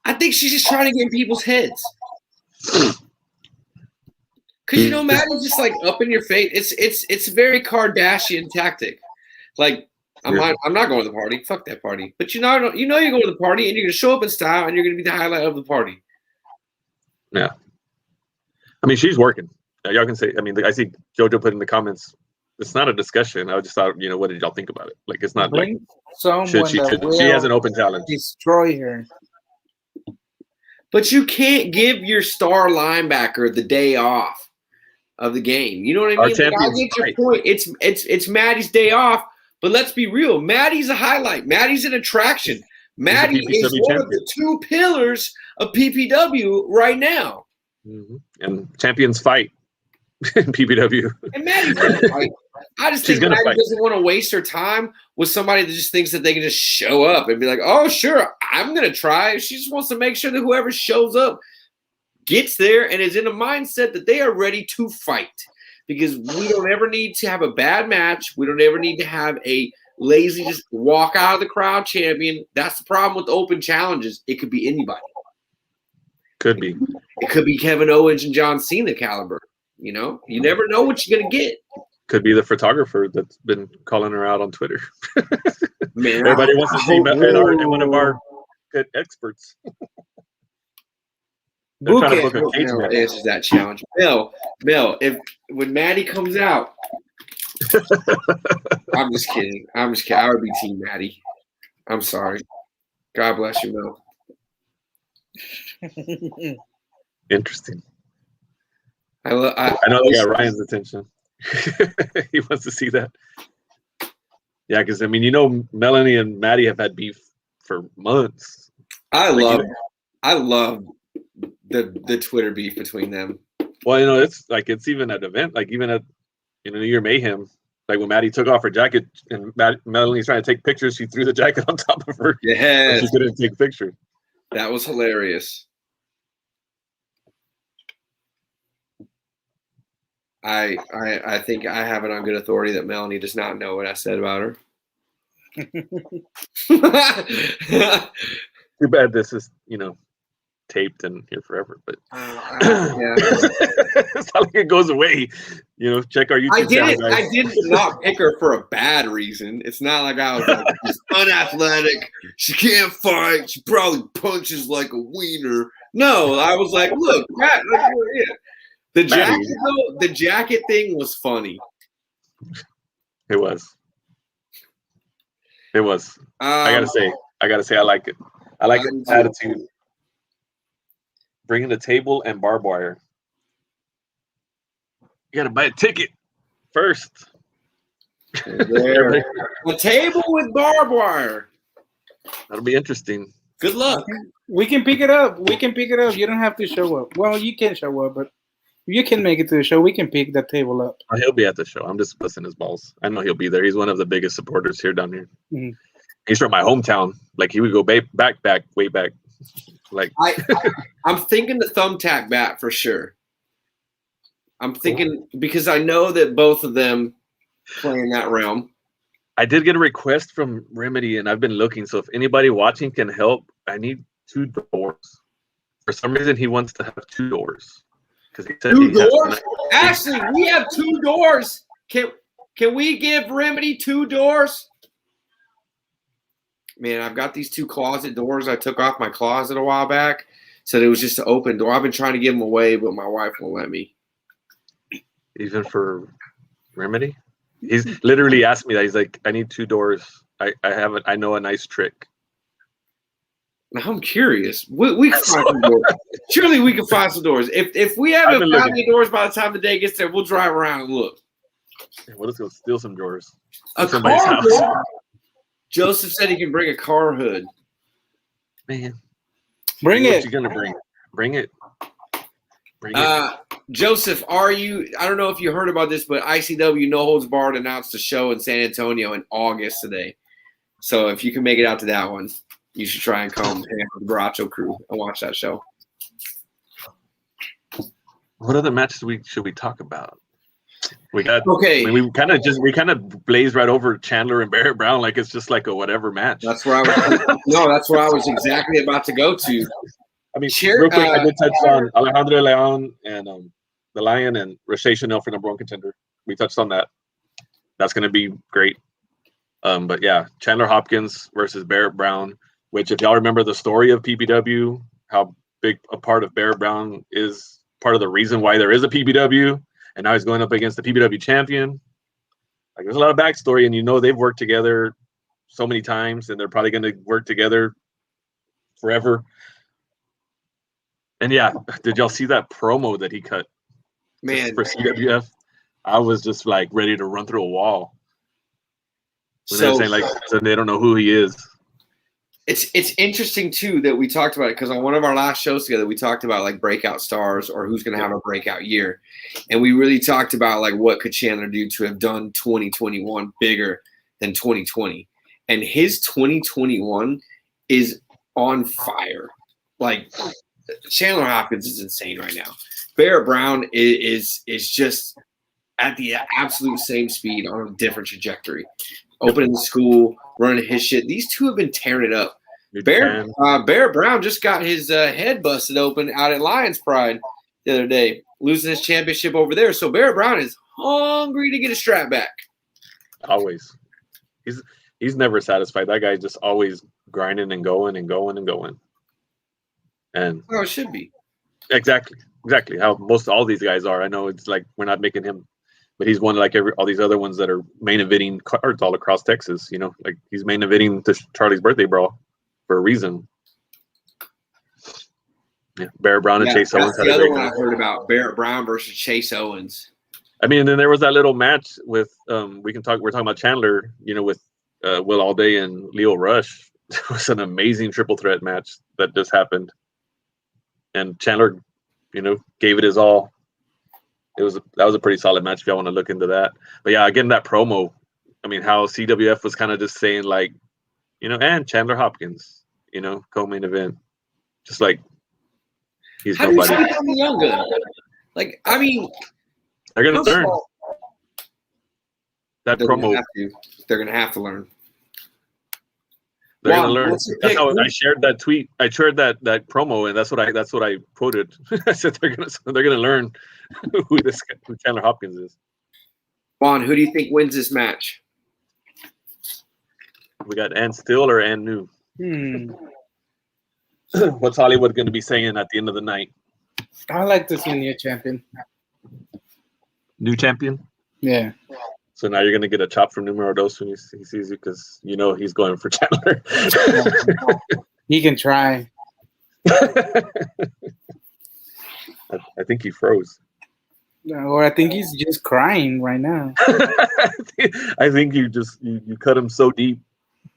I think she's just trying to get in people's heads. Because, you know, Maddie's just like up in your face. It's a very Kardashian tactic. Like, I'm not going to the party. Fuck that party. But you're going to the party and you're going to show up in style and you're going to be the highlight of the party. Yeah. I mean, she's working. Y'all can say, I mean, I see JoJo put in the comments, it's not a discussion. I just thought, what did y'all think about it? Like, it's not like, she has an open challenge. Destroy her. But you can't give your star linebacker the day off of the game. You know what I mean? Like, I get your point. It's Maddie's day off, but let's be real. Maddie's a highlight. Maddie's an attraction. Maddie is one of the two pillars of PPW right now. Mm-hmm. And champions fight in PPW. And Maddie's going to fight. I just think Maddie doesn't want to waste her time with somebody that just thinks that they can just show up and be like, oh, sure, I'm going to try. She just wants to make sure that whoever shows up gets there and is in a mindset that they are ready to fight, because we don't ever need to have a bad match. We don't ever need to have a lazy just walk out of the crowd champion. That's the problem with open challenges. It could be anybody. Could be. It could be Kevin Owens and John Cena caliber. You know, you never know what you're gonna get. Could be the photographer that's been calling her out on Twitter. Man, everybody wants to see one of our good experts. They're trying to book a cage match. Answers that challenge. Mel, when Maddie comes out, I'm just kidding. I would be Team Maddie. I'm sorry. God bless you, Mel. Interesting. I know they got Ryan's attention. He wants to see that. Yeah, because I mean, you know, Melanie and Maddie have had beef for months. I love the Twitter beef between them. Well, you know, it's even at event, like even at New Year Mayhem, like when Maddie took off her jacket and Melanie's trying to take pictures, she threw the jacket on top of her. Yeah, she couldn't take pictures. That was hilarious. I think I have it on good authority that Melanie does not know what I said about her. Too bad this is, taped and here forever, but yeah. it's not like it goes away. Check our YouTube channel. I did not pick her for a bad reason. It's not like I was like, she's unathletic, she can't fight, she probably punches like a wiener. No, I was like, look, Matt, the jacket though, the jacket thing was funny. It was. I gotta say, I like it. I like the attitude. Bringing the table and barbed wire. You gotta buy a ticket first. There. A table with barbed wire. That'll be interesting. Good luck. We can pick it up. You don't have to show up. Well, you can show up, but if you can make it to the show, we can pick that table up. Oh, he'll be at the show. I'm just busting his balls. I know he'll be there. He's one of the biggest supporters here down here. Mm-hmm. He's from my hometown. Like he would go way back. Like I'm thinking the thumbtack bat for sure. I'm thinking because I know that both of them play in that realm. I did get a request from Remedy, and I've been looking. So if anybody watching can help, I need 2 doors. For some reason, he wants to have 2 doors. Because he said 2 doors. Actually, we have 2 doors. Can we give Remedy 2 doors? Man, I've got these 2 closet doors I took off my closet a while back. Said it was just an open door. I've been trying to give them away, but my wife won't let me. Even for Remedy? He's literally asked me that. He's like, I need 2 doors. I know a nice trick. Now I'm curious. We can find some doors. Surely we can find some doors. If we haven't found any doors by the time the day gets there, we'll drive around and look. We'll just go steal some drawers. A car door? Joseph said he can bring a car hood. Man. Bring it. What you gonna bring? Bring it. Joseph, I don't know if you heard about this, but ICW No Holds Barred announced a show in San Antonio in August today. So if you can make it out to that one, you should try and come hang out with the Baracho crew and watch that show. What other matches should we talk about? We got okay. I mean, we kind of blazed right over Chandler and Barrett Brown like it's just like a whatever match. That's where that's where I was exactly about to go to. I mean, real quick, I did touch on Alejandro Leon and the Lion and Rashay Chanel for #1 contender. We touched on that. That's going to be great. But yeah, Chandler Hopkins versus Barrett Brown, which if y'all remember the story of PPW, how big a part of Barrett Brown is part of the reason why there is a PPW. And now he's going up against the PPW champion. Like, there's a lot of backstory, and they've worked together so many times, and they're probably going to work together forever. And yeah, did y'all see that promo that he cut? Man, for CWF, I was just like ready to run through a wall. When they're saying so they don't know who he is. It's interesting too that we talked about it because on one of our last shows together we talked about like breakout stars or who's going to have a breakout year, and we really talked about like what could Chandler do to have done 2021 bigger than 2020, and his 2021 is on fire. Like Chandler Hopkins is insane right now. Barrett Brown is just at the absolute same speed on a different trajectory. Opening the school, running his shit. These two have been tearing it up. Barrett Brown just got his head busted open out at Lions Pride the other day, losing his championship over there. So Barrett Brown is hungry to get a strap back. Always. He's never satisfied. That guy's just always grinding and going and going and going. And well, it should be. Exactly how most all these guys are. I know it's like we're not making him, but he's one like all these other ones that are main eventing cards all across Texas. You know, like he's main eventing to Charlie's birthday brawl for a reason. Yeah, Barrett Brown and Chase Owens. That's the other one I heard about: Barrett Brown versus Chase Owens. I mean, and then there was that little match with we're talking about Chandler. You know, with Will Alday and Leo Rush. It was an amazing triple threat match that just happened. And Chandler, you know, gave it his all. That was a pretty solid match if y'all want to look into that. But yeah, again, that promo, I mean, how CWF was kind of just saying like, you know, and Chandler Hopkins, you know, co-main event, just like he's how nobody. Do you see the young gun? Like, I mean, they're gonna learn. That promo. They're gonna have to learn. They're gonna learn. That's how I shared that tweet. I shared that promo, and that's what I quoted. I said they're gonna learn who Chandler Hopkins is. Juan, who do you think wins this match? We got Ann Still or Ann New. What's Hollywood going to be saying at the end of the night? I like to see a new champion. New champion? Yeah. So now you're going to get a chop from Numero Dos when he sees you because you know he's going for Chandler. He can try. I think he froze. Or I think he's just crying right now. I think you cut him so deep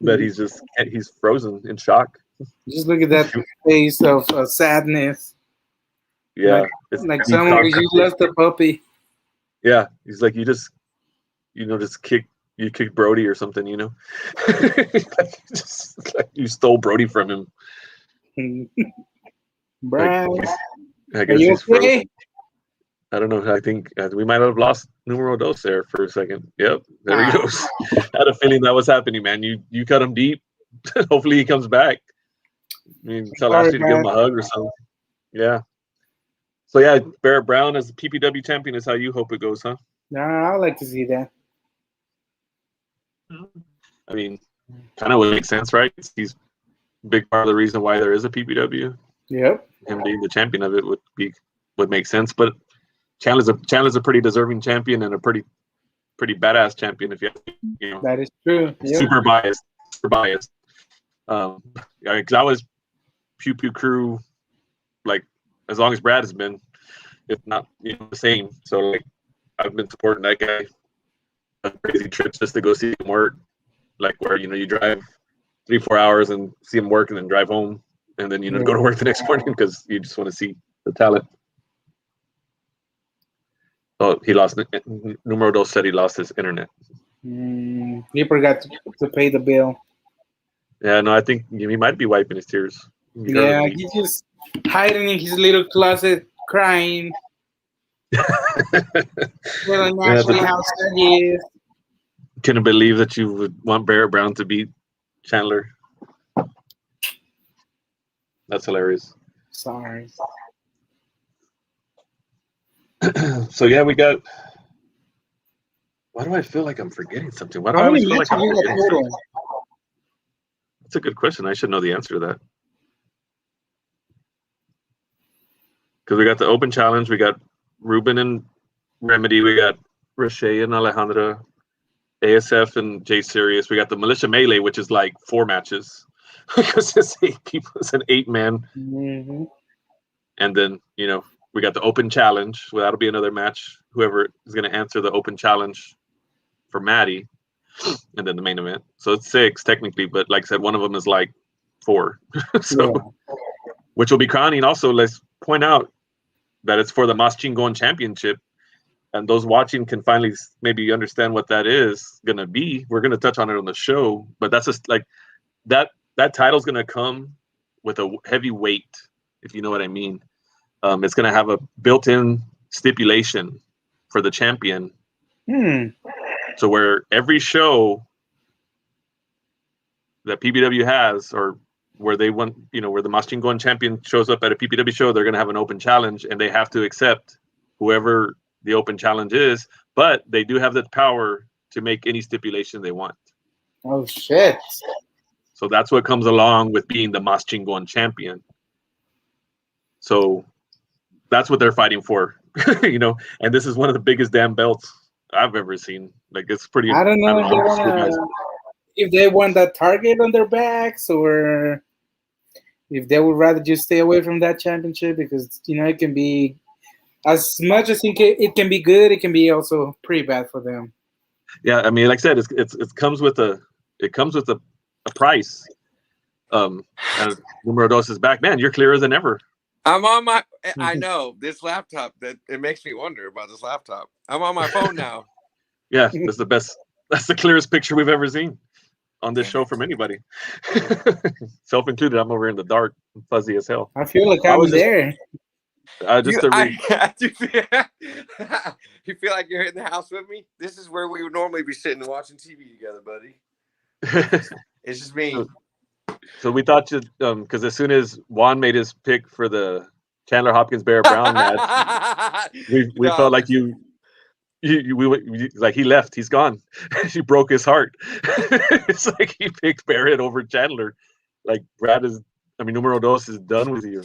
that he's frozen in shock. Just look at that face of sadness. Yeah, like someone who just left a puppy. Yeah, he's like you kicked Brody or something, you know. like you stole Brody from him. Brian, I guess he's frozen. I don't know. I think we might have lost Numero Dos there for a second. Yep, there he goes. I had a feeling that was happening, man. You cut him deep. Hopefully he comes back. I mean, tell Ashley to give him a hug or something. Yeah. So yeah, Barrett Brown as the PPW champion is how you hope it goes, huh? No, I like to see that. I mean, kind of would make sense, right? He's a big part of the reason why there is a PPW. Yep. Him being the champion of it would make sense, but Chandler's a pretty deserving champion and a pretty badass champion. If you know, that is true. Yep. Super biased. Because I was Pew Pew Crew, like as long as Brad has been, if not the same. So like I've been supporting that guy on crazy trips just to go see him work. Like where you drive 3-4 hours and see him work and then drive home and then go to work the next morning because you just want to see the talent. Oh, he lost. Numero Dos said he lost his internet. He forgot to pay the bill. Yeah, no, I think he might be wiping his tears. Yeah, he's just hiding in his little closet, crying. Feeling actually how sad he is. Couldn't believe that you would want Barrett Brown to beat Chandler. That's hilarious. Sorry. So yeah, we got. Why do I feel like I'm forgetting something? Why do I always feel like I'm forgetting something? That's a good question. I should know the answer to that. Because we got the open challenge, we got Ruben and Remedy, we got Roche and Alejandra, ASF and Jay Sirius. We got the Militia Melee, which is like 4 matches because it's 8 people. It's an 8-man. Mm-hmm. And then we got the open challenge. Well, that'll be another match. Whoever is going to answer the open challenge for Maddie, and then the main event. So it's 6 technically, but like I said, one of them is like 4. Which will be crowning. Also, let's point out that it's for the Mas Chingon Championship, and those watching can finally maybe understand what that is going to be. We're going to touch on it on the show, but that's just like that title's going to come with a heavy weight if you know what I mean. It's going to have a built-in stipulation for the champion. So where every show that PPW has, or where they want, where the Mosh Chingon champion shows up at a PPW show, they're going to have an open challenge, and they have to accept whoever the open challenge is, but they do have the power to make any stipulation they want. Oh, shit. So that's what comes along with being the Mosh Chingon champion. So that's what they're fighting for, and this is one of the biggest damn belts I've ever seen. Like, it's pretty. I don't know if they want that target on their backs, or if they would rather just stay away from that championship, because it can be, as much as it can be good, it can be also pretty bad for them. Yeah, I mean, like I said, it comes with a price. And Numero Dos is back, man. You're clearer than ever. I'm on my. I know this laptop. That it makes me wonder about this laptop. I'm on my phone now. Yeah, that's the best. That's the clearest picture we've ever seen on this show from anybody, self included. I'm over in the dark, fuzzy as hell. I feel like I was there. You feel like you're in the house with me? This is where we would normally be sitting and watching TV together, buddy. It's just me. So we thought because as soon as Juan made his pick for the Chandler Hopkins Bear Brown match, we felt like we like he left, he's gone. He broke his heart. It's like he picked Barrett over Chandler. Like Numero Dos is done with you.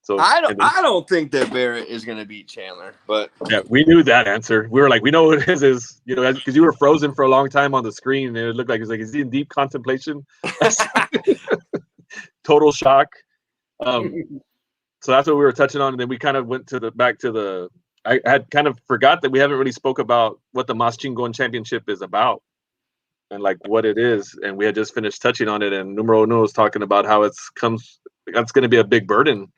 So I don't think that Barrett is going to beat Chandler, but yeah, we knew that answer. We were like, we know what it is, because you were frozen for a long time on the screen, and it looked like he's in deep contemplation, total shock. So that's what we were touching on, and then we kind of went back to the. I had kind of forgot that we haven't really spoke about what the Mosh Chingon Championship is about, and like what it is, and we had just finished touching on it, and Numero Uno was talking about how that's going to be a big burden.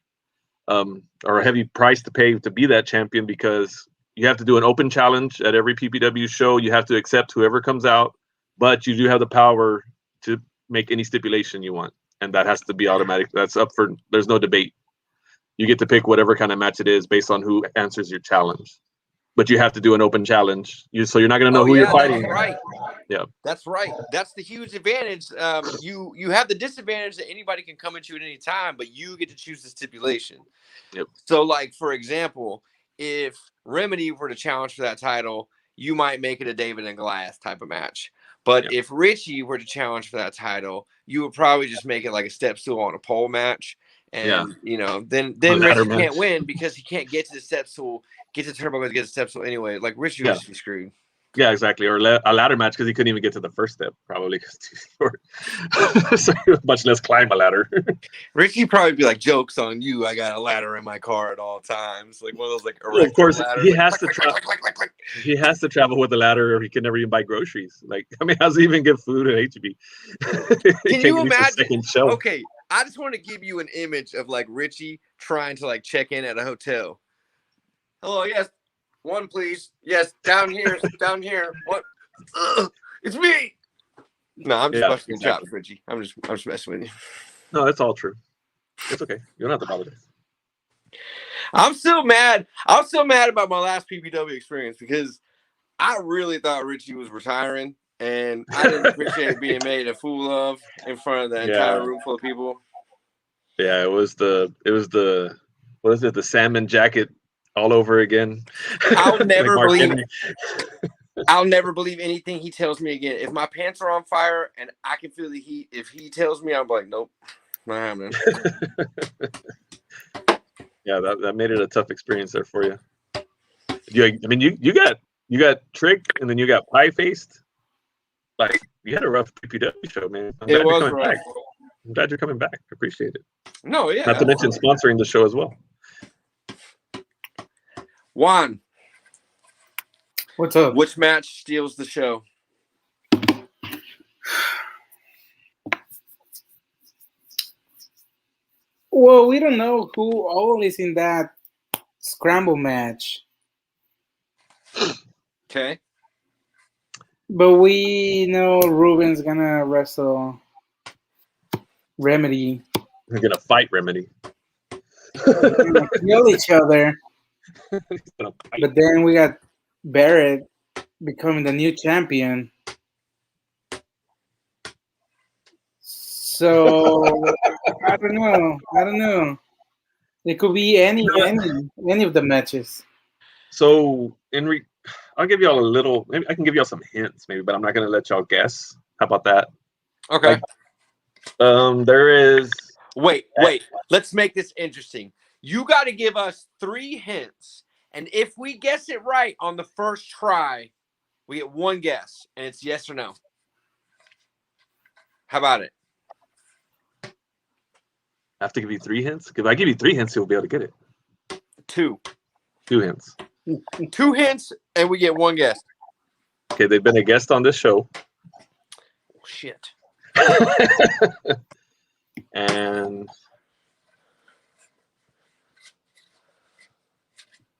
Or a heavy price to pay to be that champion, because you have to do an open challenge at every PPW show. You have to accept whoever comes out, but you do have the power to make any stipulation you want, and that has to be automatic. That's up for. There's no debate. You get to pick whatever kind of match it is based on who answers your challenge, but you have to do an open challenge. So you're not going to know who you're fighting. That's right. Yeah, that's right. That's the huge advantage. You have the disadvantage that anybody can come at you at any time, but you get to choose the stipulation. Yep. So, like, for example, if Remedy were to challenge for that title, you might make it a David and Goliath type of match. But if Richie were to challenge for that title, you would probably just make it like a step stool on a pole match. And, then Richie can't win because he can't get to the step stool, get to turbo, get to the step stool anyway. Like, Richie would just be screwed. Yeah, exactly. Or a ladder match, because he couldn't even get to the first step, probably, because it's too short. So much less climb a ladder. Richie probably be like, joke's on you. I got a ladder in my car at all times. Like one of those, like, of course, ladders, he has to he has to travel with a ladder, or he can never even buy groceries. Like, how's he even get food at HEB? Can you imagine? Okay, I just want to give you an image of like Richie trying to like check in at a hotel. Hello, yes. One, please. Yes, down here. What? It's me. No, I'm just busting your chops, Richie. I'm just messing with you. No, that's all true. It's okay. You don't have to apologize. I'm still mad. I'm still mad about my last PPW experience, because I really thought Richie was retiring, and I didn't appreciate being made a fool of in front of the entire room full of people. Yeah, it was the what is it? The salmon jacket all over again. I'll never believe anything he tells me again. If my pants are on fire and I can feel the heat, if he tells me, I'm like, nope, not happening. Yeah, that made it a tough experience there for you. You got tricked, and then you got pie faced. Like, you had a rough PPW show, man. I'm glad you're coming back. Appreciate it. No, yeah. Not to mention sponsoring the show as well. Juan, what's up? Which match steals the show? Well, we don't know who all is in that scramble match. Okay. But we know Ruben's gonna wrestle Remedy. He's gonna fight Remedy. They're gonna kill each other. But then we got Barrett becoming the new champion. So I don't know. It could be any of the matches. So I'll give y'all a little. Maybe I can give y'all some hints, maybe, but I'm not gonna let y'all guess. How about that? Okay. There is. Wait. Let's make this interesting. You got to give us 3 hints, and if we guess it right on the first try, we get 1 guess, and it's yes or no. How about it? I have to give you 3 hints. If I give you 3 hints, you'll be able to get it. 2. 2 hints. 2 hints, and we get 1 guess. Okay, they've been a guest on this show. Oh, shit. And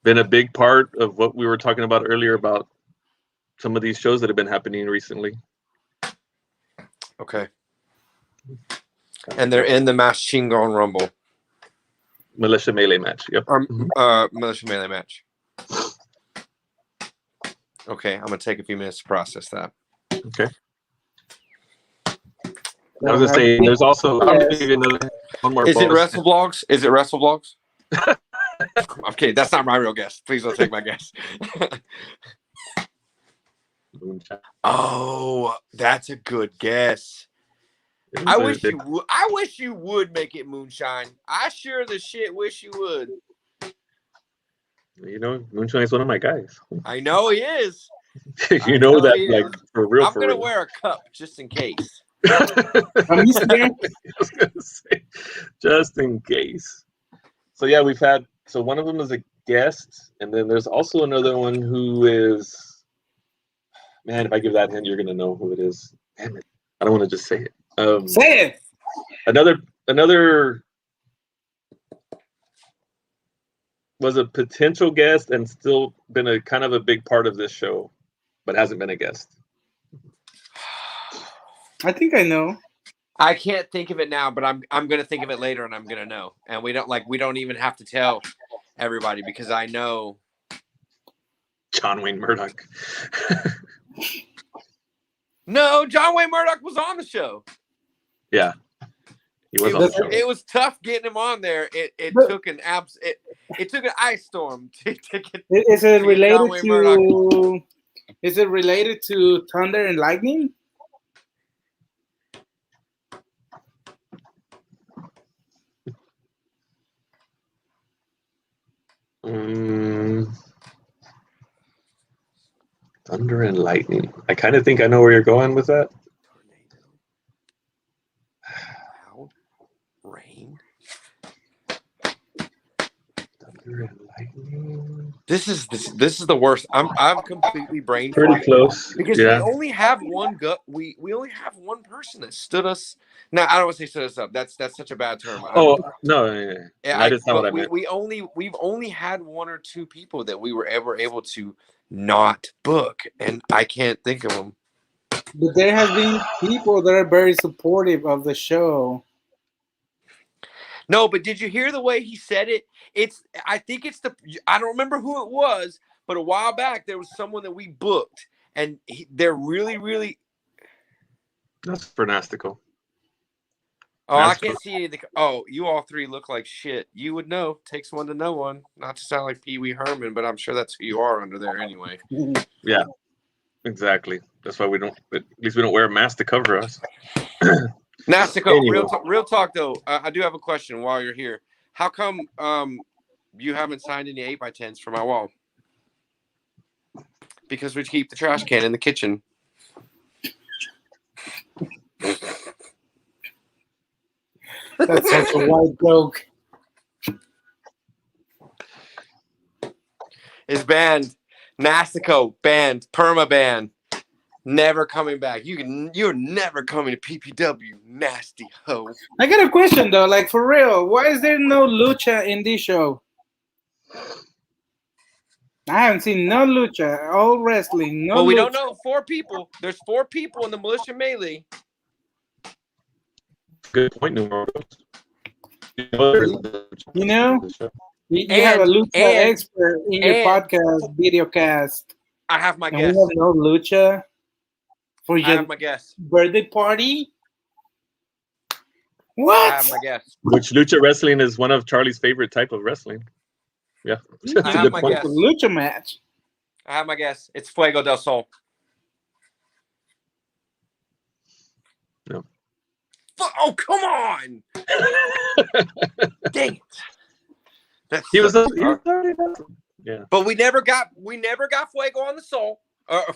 been a big part of what we were talking about earlier about some of these shows that have been happening recently. Okay. And they're in the Machine Gun Rumble. Militia Melee match. Yep. Militia Melee match. Okay, I'm going to take a few minutes to process that. Okay. I was gonna say, there's also. I'm gonna give you one more. Is it WrestleBlogs? Is it WrestleBlogs? I'm kidding. That's not my real guess. Please don't take my guess. Oh, that's a good guess. I wish you would. I wish you would make it Moonshine. I sure the shit wish you would. You know, Moonshine is one of my guys. I know he is. You know that, like, for real. I'm gonna wear a cup just in case. I was gonna say, just in case. So yeah, we've had. So one of them is a guest, and then there's also another one who is. Man, if I give that hint, you're gonna know who it is. Damn it! I don't want to just say it. Say it. Another was a potential guest and still been a kind of a big part of this show, but hasn't been a guest. I think I know. I can't think of it now, but I'm gonna think of it later, and I'm gonna know. And we don't even have to tell everybody because I know. John Wayne Murdoch. No, John Wayne Murdoch was on the show. Yeah, he was on the show. It was tough getting him on there. It took an ice storm to get. Is it related to? Is it related to Thunder and Lightning? Thunder and lightning. I kind of think I know where you're going with that. Cloud, rain. Thunder and lightning. This is the worst. I'm completely brain Pretty close. because we only have one we only have one person that stood us. Now I don't want to say stood us up. That's such a bad term. Oh no, that is not what I meant. We've only had 1 or 2 people that we were ever able to not book, and I can't think of them. But there has been people that are very supportive of the show. No, but did you hear the way he said it? I think it's I don't remember who it was, but a while back there was someone that we booked, and they're really, really. That's Fernastico. Oh, I can't see anything. Oh, you all 3 look like shit. You would know. Takes one to know one. Not to sound like Pee Wee Herman, but I'm sure that's who you are under there anyway. Yeah, exactly. That's why we don't. At least we don't wear a mask to cover us. Nastico, Anyway. real talk though. I do have a question while you're here. How come you haven't signed any 8x10s for my wall? Because we keep the trash can in the kitchen. That's such a white joke. Is banned. Nastico banned. Perma banned. Never coming back. You're never coming to PPW, nasty hoe. I got a question though, like for real. Why is there no lucha in this show? I haven't seen no lucha, all wrestling. No. Well, we lucha. don't know. 4 people. There's 4 people in the militia melee. Good point, Numero. You know, you have a lucha expert in your podcast, video cast. I have my and guess. We have no lucha for I your have my guess. birthday party. What? I have my guess. Which lucha wrestling is one of Charlie's favorite type of wrestling. Yeah, I have my guess. Lucha match. I have my guess. It's Fuego del Sol. No. Oh, come on! Dang it! He was already yeah. But we never got Fuego on the Soul.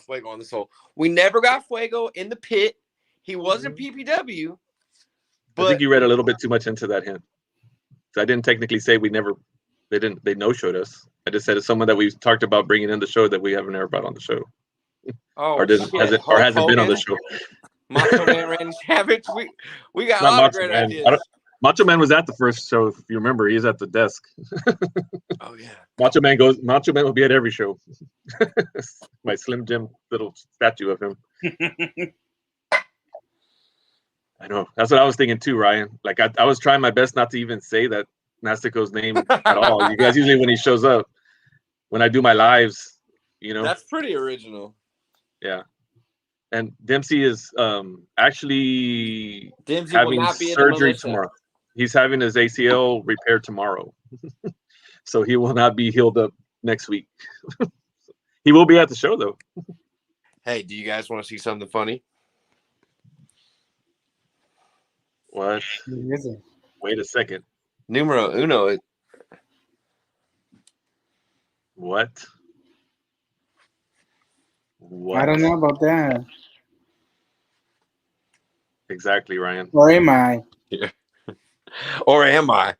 Fuego on the Soul. We never got Fuego in the pit. He wasn't PPW. But I think you read a little bit too much into that hint. So I didn't technically say they no-showed us. I just said it's someone that we talked about bringing in the show that we haven't ever brought on the show. Oh, hasn't been on the show. Macho Man, Randy Savage. We got a Not lot Macho of great Man. ideas. Macho Man was at the first show, if you remember. He's at the desk. Oh yeah. Macho Man will be at every show. My Slim Jim little statue of him. I know. That's what I was thinking too, Ryan. Like I was trying my best not to even say that Nastico's name at all. You guys usually when he shows up, when I do my lives, That's pretty original. Yeah. And Dempsey is actually Dempsey having surgery tomorrow. He's having his ACL repaired tomorrow. So he will not be healed up next week. He will be at the show though. Hey, do you guys want to see something funny? What? Wait a second. Numero uno. What? I don't know about that. Exactly, Ryan. Or am I? Yeah. Or am I?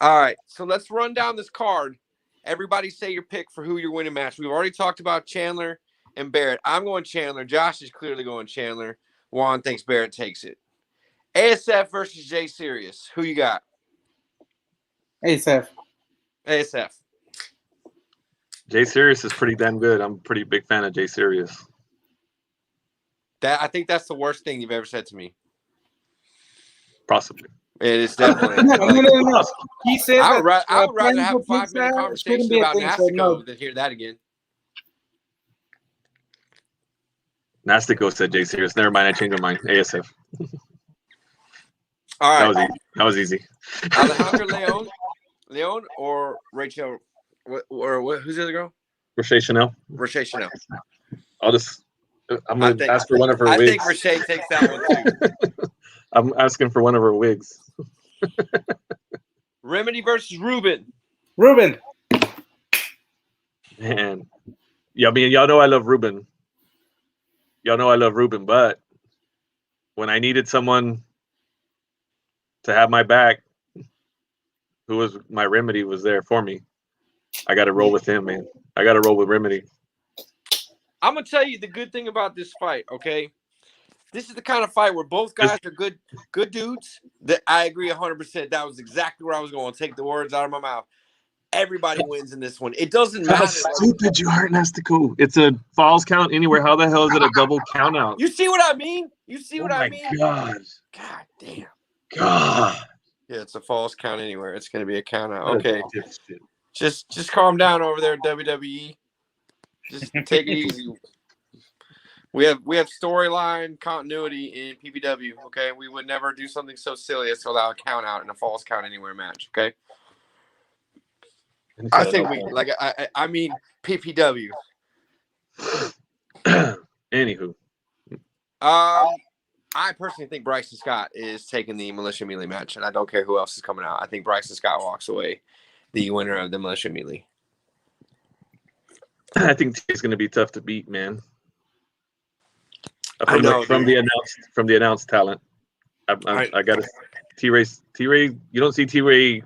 All right, so let's run down this card. Everybody say your pick for who your winning match. We've already talked about Chandler and Barrett. I'm going Chandler. Josh is clearly going Chandler. Juan thinks Barrett takes it. ASF versus Jay Serious. Who you got? ASF. ASF. Jay Serious is pretty damn good. I'm a pretty big fan of Jay Serious. I think that's the worst thing you've ever said to me. Possibly. It is definitely. No. He said I would rather have a 5-minute conversation about Nastico than hear that again. Nastico said Jay Serious. Never mind, I changed my mind. ASF. All right. That was easy. Alejandra Leon or Rachel, or who's the other girl? Rochelle Chanel. Rochelle Chanel. I'm going to ask for one of her wigs. I think Rochelle takes that one too. I'm asking for one of her wigs. Remedy versus Ruben. Ruben. Man. Yeah, I mean, y'all know I love Ruben. But when I needed someone to have my back, who was my Remedy was there for me. I got to roll with him, man. I got to roll with Remedy. I'm going to tell you the good thing about this fight, okay? This is the kind of fight where both guys are good dudes. That I agree 100%. That was exactly where I was going to take the words out of my mouth. Everybody wins in this one. It doesn't matter. How stupid you are, Nastico. It's a false count anywhere. How the hell is it a double count out? You see what I mean? I mean? God. God damn. God. Yeah, it's a false count anywhere. It's going to be a count out. Okay. Just calm down over there, WWE. Just take it easy. We have storyline continuity in PPW. Okay, we would never do something so silly as to allow a count out in a false count anywhere match. Okay. I think I mean PPW. Anywho. I personally think Bryson Scott is taking the Militia Melee match, and I don't care who else is coming out. I think Bryson Scott walks away the winner of the Militia Melee. I think T is going to be tough to beat, man. From the announced talent. I got to T-Ray. You don't see T-Ray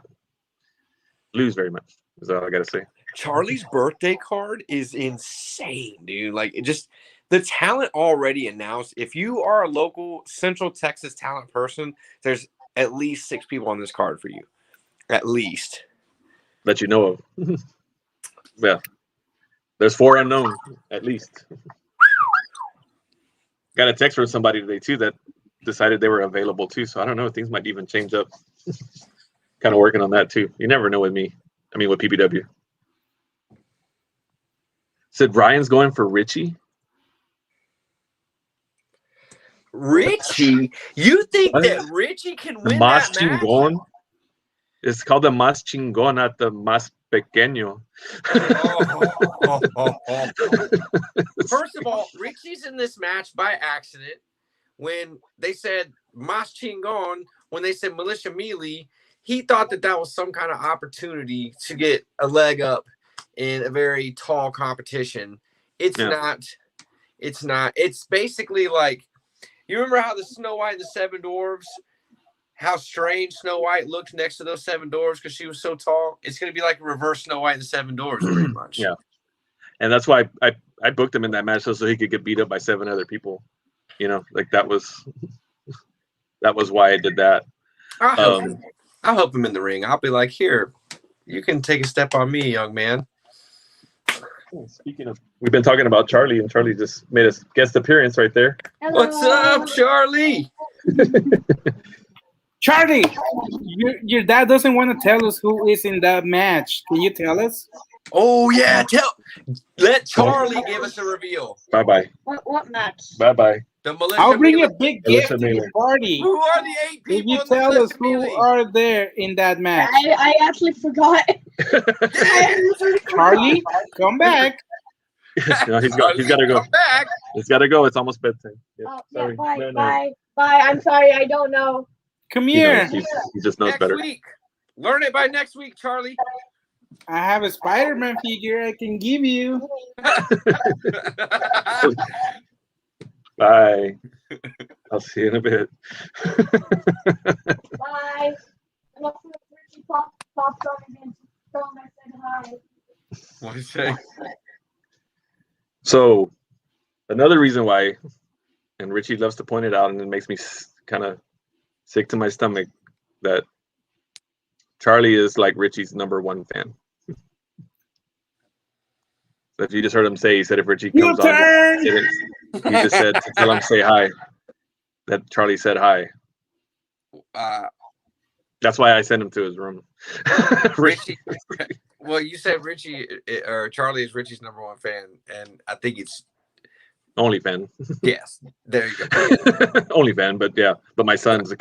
lose very much. Is all I got to say. Charlie's birthday card is insane, dude. Like, it just the talent already announced. If you are a local Central Texas talent person, there's at least 6 people on this card for you. At least. That you know of. Yeah. There's 4 unknown, at least. Got a text from somebody today, too, that decided they were available too. So I don't know. Things might even change up. Kind of working on that too. You never know with me. I mean, with PPW. Said Ryan's going for Richie. Richie? You think that Richie can The win Mas that match? Chingon? It's called the Mas Chingon, not the Mas Pequeño. First of all, Richie's in this match by accident. When they said Mas Chingon, when they said Militia Melee, he thought that that was some kind of opportunity to get a leg up in a very tall competition. It's not. It's not. It's basically like, you remember how the Snow White and the Seven Dwarfs, how strange Snow White looked next to those seven dwarfs because she was so tall? It's going to be like a reverse Snow White and the Seven Dwarfs, pretty much. Yeah. And that's why I booked him in that match so he could get beat up by 7 other people. You know, like that was why I did that. I'll help him in the ring. I'll be like, here, you can take a step on me, young man. Speaking of, we've been talking about Charlie, and Charlie just made a guest appearance right there. Hello. What's up, Charlie? Charlie, your dad doesn't want to tell us who is in that match. Can you tell us? Oh yeah, let Charlie give us a reveal. Bye. What match? Bye. The Militia I'll bring Melee. a big gift to the party. Who are the 8 If people you in the tell us Militia who Melee? are there in that match. I actually forgot. Charlie, come back. No, he's got to go. Come back. He's got to go. It's almost bedtime. Yeah, Oh, sorry. bye. No. Bye. I'm sorry. I don't know. Come He here. knows. He just knows Next better. week. Learn it by next week, Charlie. I have a Spider-Man figure I can give you. Bye. I'll see you in a bit. Bye. Look for Richie pops on again. Tell him I said hi. What do you say? So, another reason why, and Richie loves to point it out, and it makes me kind of sick to my stomach, that Charlie is like Richie's ¡1 fan. So if you just heard him say, he said if Richie comes on, he just said to tell him say hi. That Charlie said hi. That's why I sent him to his room. Richie. Well, you said Richie or Charlie is Richie's #1 fan, and I think it's Only fan. yes. There you go. Only fan, but yeah. But my son's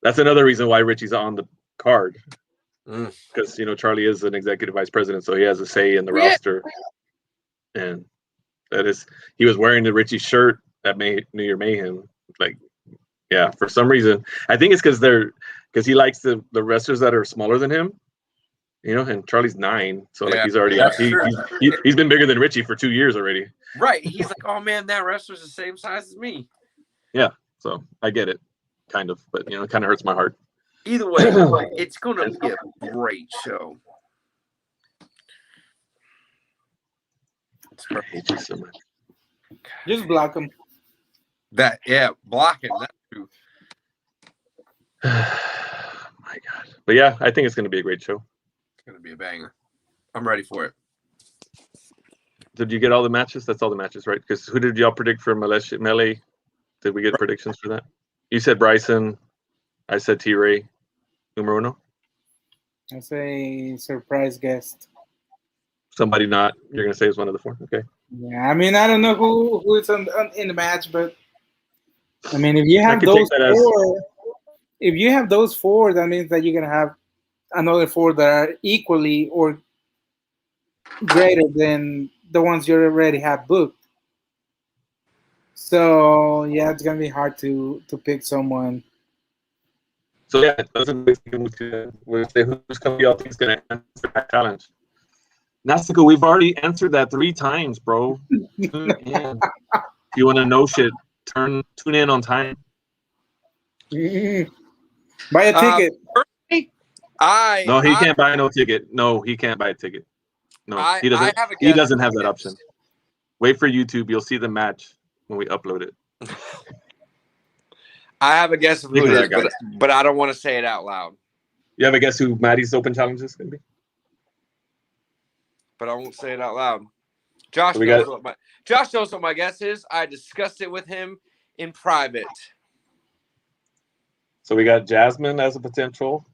that's another reason why Richie's on the card. Because Charlie is an executive vice president, so he has a say in the roster. And he was wearing the Richie shirt at New Year Mayhem. Like, yeah, for some reason. I think it's because he likes the wrestlers that are smaller than him. And Charlie's 9, so like he's already out. He's been bigger than Richie for 2 years already. Right. He's like, oh man, that wrestler's the same size as me. Yeah, so I get it, kind of, but it kind of hurts my heart. Either way, it's gonna be a great show. I hate you so much. Just block him. Block him. That's true. My God. But yeah, I think it's gonna be a great show. It's gonna be a banger. I'm ready for it. Did you get all the matches? That's all the matches, right? Because who did y'all predict for Melee? Did we get predictions for that? You said Bryson. I said T-Ray. Romano? I say surprise guest. Somebody you're going to say is one of the 4? Okay. Yeah, I mean, I don't know who is in the match, but I mean, if you have those 4, if you have those 4, that means that you're going to have another 4 that are equally or greater than the ones you already have booked. So yeah, it's gonna be hard to pick someone. So yeah, it doesn't make sense to say who's coming y'all think is gonna answer that challenge. Nastica, we've already answered that 3 times, bro. Tune in. If you want to know shit, tune in on time. Buy a ticket. No, he can't buy no ticket. No, he can't buy a ticket. No, he doesn't. He doesn't have that option. Wait for YouTube. You'll see the match when we upload it. I have a guess of who it is, but I don't want to say it out loud. You have a guess who Maddie's open challenge is going to be? But I won't say it out loud. Josh knows what my guess is. I discussed it with him in private. So we got Jasmine as a potential.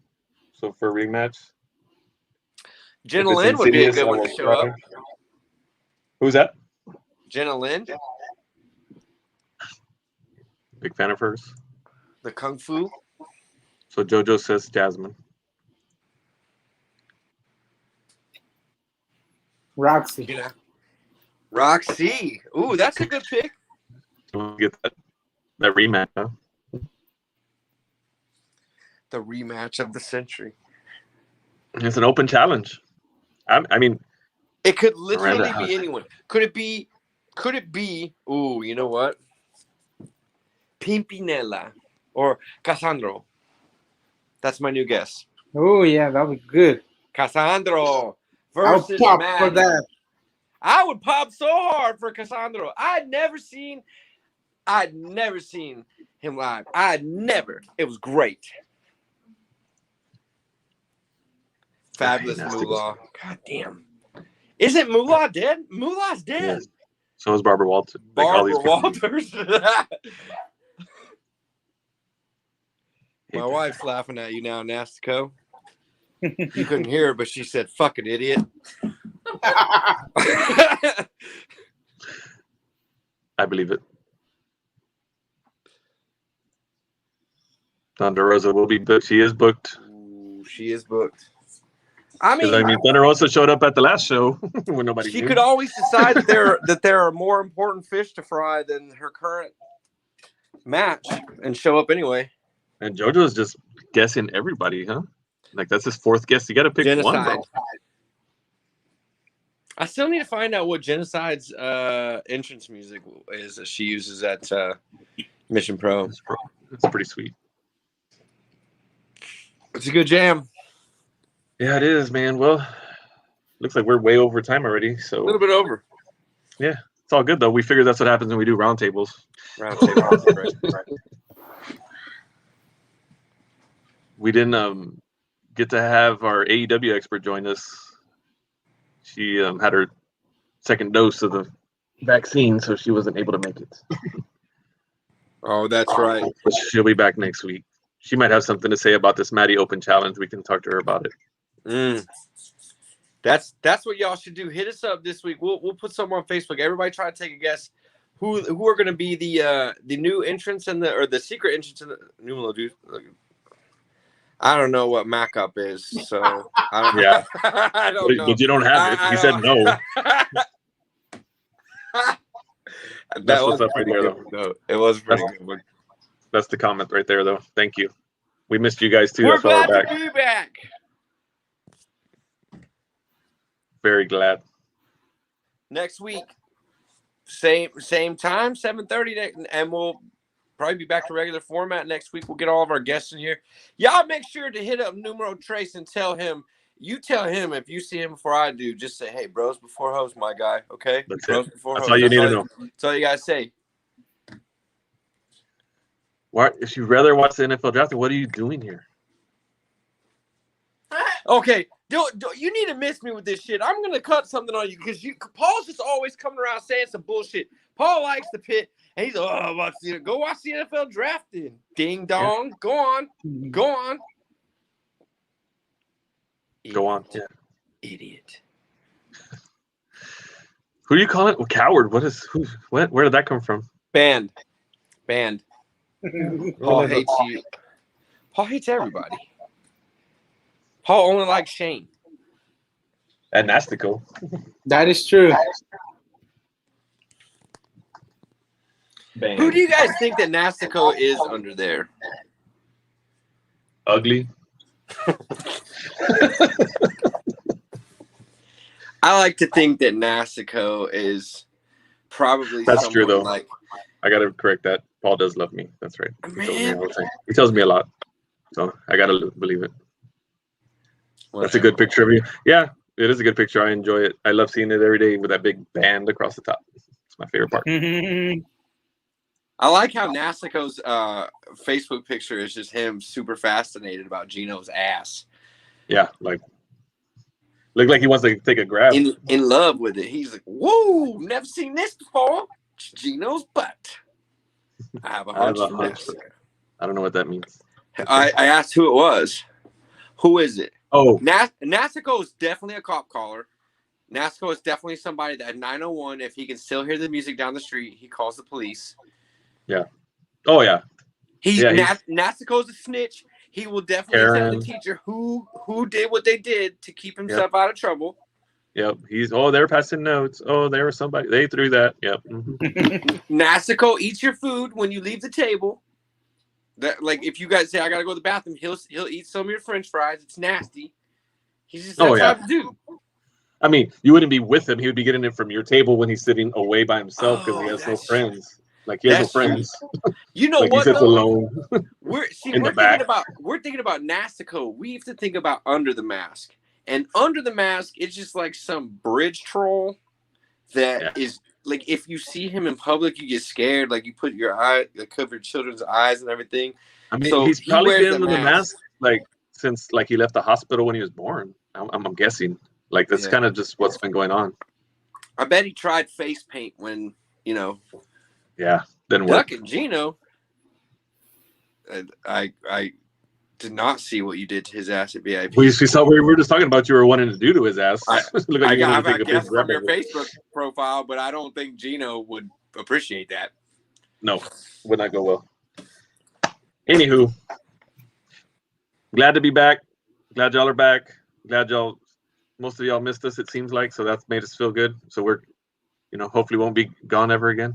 So for a rematch. Jenna Lynn would be a good one to show up. Who's that? Jenna Lynn. Big fan of hers. The Kung Fu. So JoJo says Jasmine. Roxy. Yeah. Roxy. Ooh, that's a good pick. We'll get that rematch, huh? The rematch of the century. It's an open challenge. I mean, it could literally be anyone. Could it be? Ooh, you know what? Pimpinella or Cassandro. That's my new guess. Oh yeah, that'll be good. Cassandro I'll versus pop Matt. for that. I would pop so hard for Cassandro. I'd never seen him live. It was great. Fabulous Moolah. God damn. Isn't Moolah dead? Moolah's dead. Yes. So is Barbara Walters. Barbara Walters. My wife's laughing at you now, Nastico. You couldn't hear her, but she said, "Fucking idiot." I believe it. Thunder Rosa will be booked. She is booked. Ooh, she is booked. I mean, Thunder Rosa showed up at the last show when nobody she knew. could always decide that there are more important fish to fry than her current match and show up anyway. And JoJo's just guessing everybody, huh? Like that's his fourth guess. You got to pick Genocide. one, bro. I still need to find out what Genocide's entrance music is that she uses at Mission Pro. It's pretty sweet. It's a good jam. Yeah, it is, man. Well, looks like we're way over time already. So A little bit over. Yeah, it's all good though. We figure that's what happens when we do roundtables. Right. We didn't get to have our AEW expert join us. She had her second dose of the vaccine, so she wasn't able to make it. Oh, that's right. But she'll be back next week. She might have something to say about this Maddie Open Challenge. We can talk to her about it. That's what y'all should do. Hit us up this week. We'll put something on Facebook. Everybody try to take a guess who are going to be the new entrants or the secret entrants in the new dude. I don't know what Mac-up is, so I don't, yeah. I don't know. But you don't have it. He said no. That was pretty good, though. It was pretty good. That's the comment right there, though. Thank you. We missed you guys too. We're That's why glad to be back. Very glad. Next week, same time, 7:30, and we'll probably be back to regular format next week. We'll get all of our guests in here. Y'all make sure to hit up Numero Trace and tell him. You tell him if you see him before I do. Just say, "Hey, bros before hoes, my guy." Okay, that's bros it. before That's hoes. all you need to know. That's all you gotta say. If you'd rather watch the NFL draft, what are you doing here? Okay, you need to miss me with this shit. I'm gonna cut something on you because Paul's just always coming around saying some bullshit. Paul likes the pit, and he's like, go watch the NFL draft then. Ding dong. Yeah. Go on. Go on. Yeah. Idiot. Who do you call it? Well, coward. Where did that come from? Banned. Paul hates you. Paul hates everybody. Paul only likes Shane. And Nastico. That is true. Bang. Who do you guys think that Nastico is under there? Ugly. I like to think that Nastico is probably. That's true, though. Like, I got to correct that. Paul does love me. That's right. Man. He tells me a lot. So I got to believe it. Whatever. That's a good picture of you. Yeah, it is a good picture. I enjoy it. I love seeing it every day with that big band across the top. It's my favorite part. I like how Nastico's Facebook picture is just him super fascinated about Gino's ass. Yeah, look like he wants to take a grab. In love with it. He's like, whoa, never seen this before. It's Gino's butt. I have a hunch. I don't know what that means. I asked who it was. Who is it? Oh, Nasico is definitely a cop caller. Nasico is definitely somebody that at 901, if he can still hear the music down the street, he calls the police. yeah. Oh, yeah. Nasico's a snitch. He will definitely tell the teacher who did what they did to keep himself out of trouble. Yep. They're passing notes. Oh, there was somebody. They threw that. Yep. Mm-hmm. Nasico eats your food when you leave the table. That, like, if you guys say I gotta go to the bathroom, he'll eat some of your French fries. It's nasty. He's just that type of dude. I mean, you wouldn't be with him. He would be getting it from your table when he's sitting away by himself because he has no friends. Like he has no friends. You know like what? He sits alone. We're thinking about Nasico. We have to think about Under the Mask. And Under the Mask, it's just like some bridge troll that is like, if you see him in public, you get scared. Like you put your cover your children's eyes and everything. I mean, so he's probably been with the mask like since like he left the hospital when he was born. I'm guessing. Like that's kind of just what's been going on. I bet he tried face paint when Yeah, didn't work. Duck and Gino. I did not see what you did to his ass at VIP. We saw we were just talking about you were wanting to do to his ass. I guess from your Facebook profile, but I don't think Gino would appreciate that. No, would not go well. Anywho, glad to be back. Glad y'all are back. Glad most of y'all missed us, it seems like, so that's made us feel good. So we're, hopefully won't be gone ever again.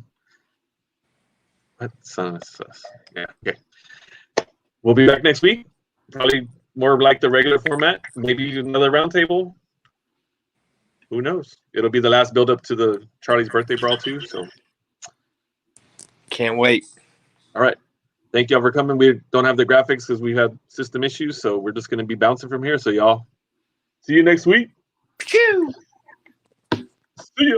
What son of us? Yeah, okay. We'll be back next week. Probably more like the regular format. Maybe another roundtable. Who knows? It'll be the last build up to the Charlie's birthday brawl too. So can't wait. All right. Thank y'all for coming. We don't have the graphics because we had system issues, so we're just going to be bouncing from here. So y'all, see you next week. Pew! See ya.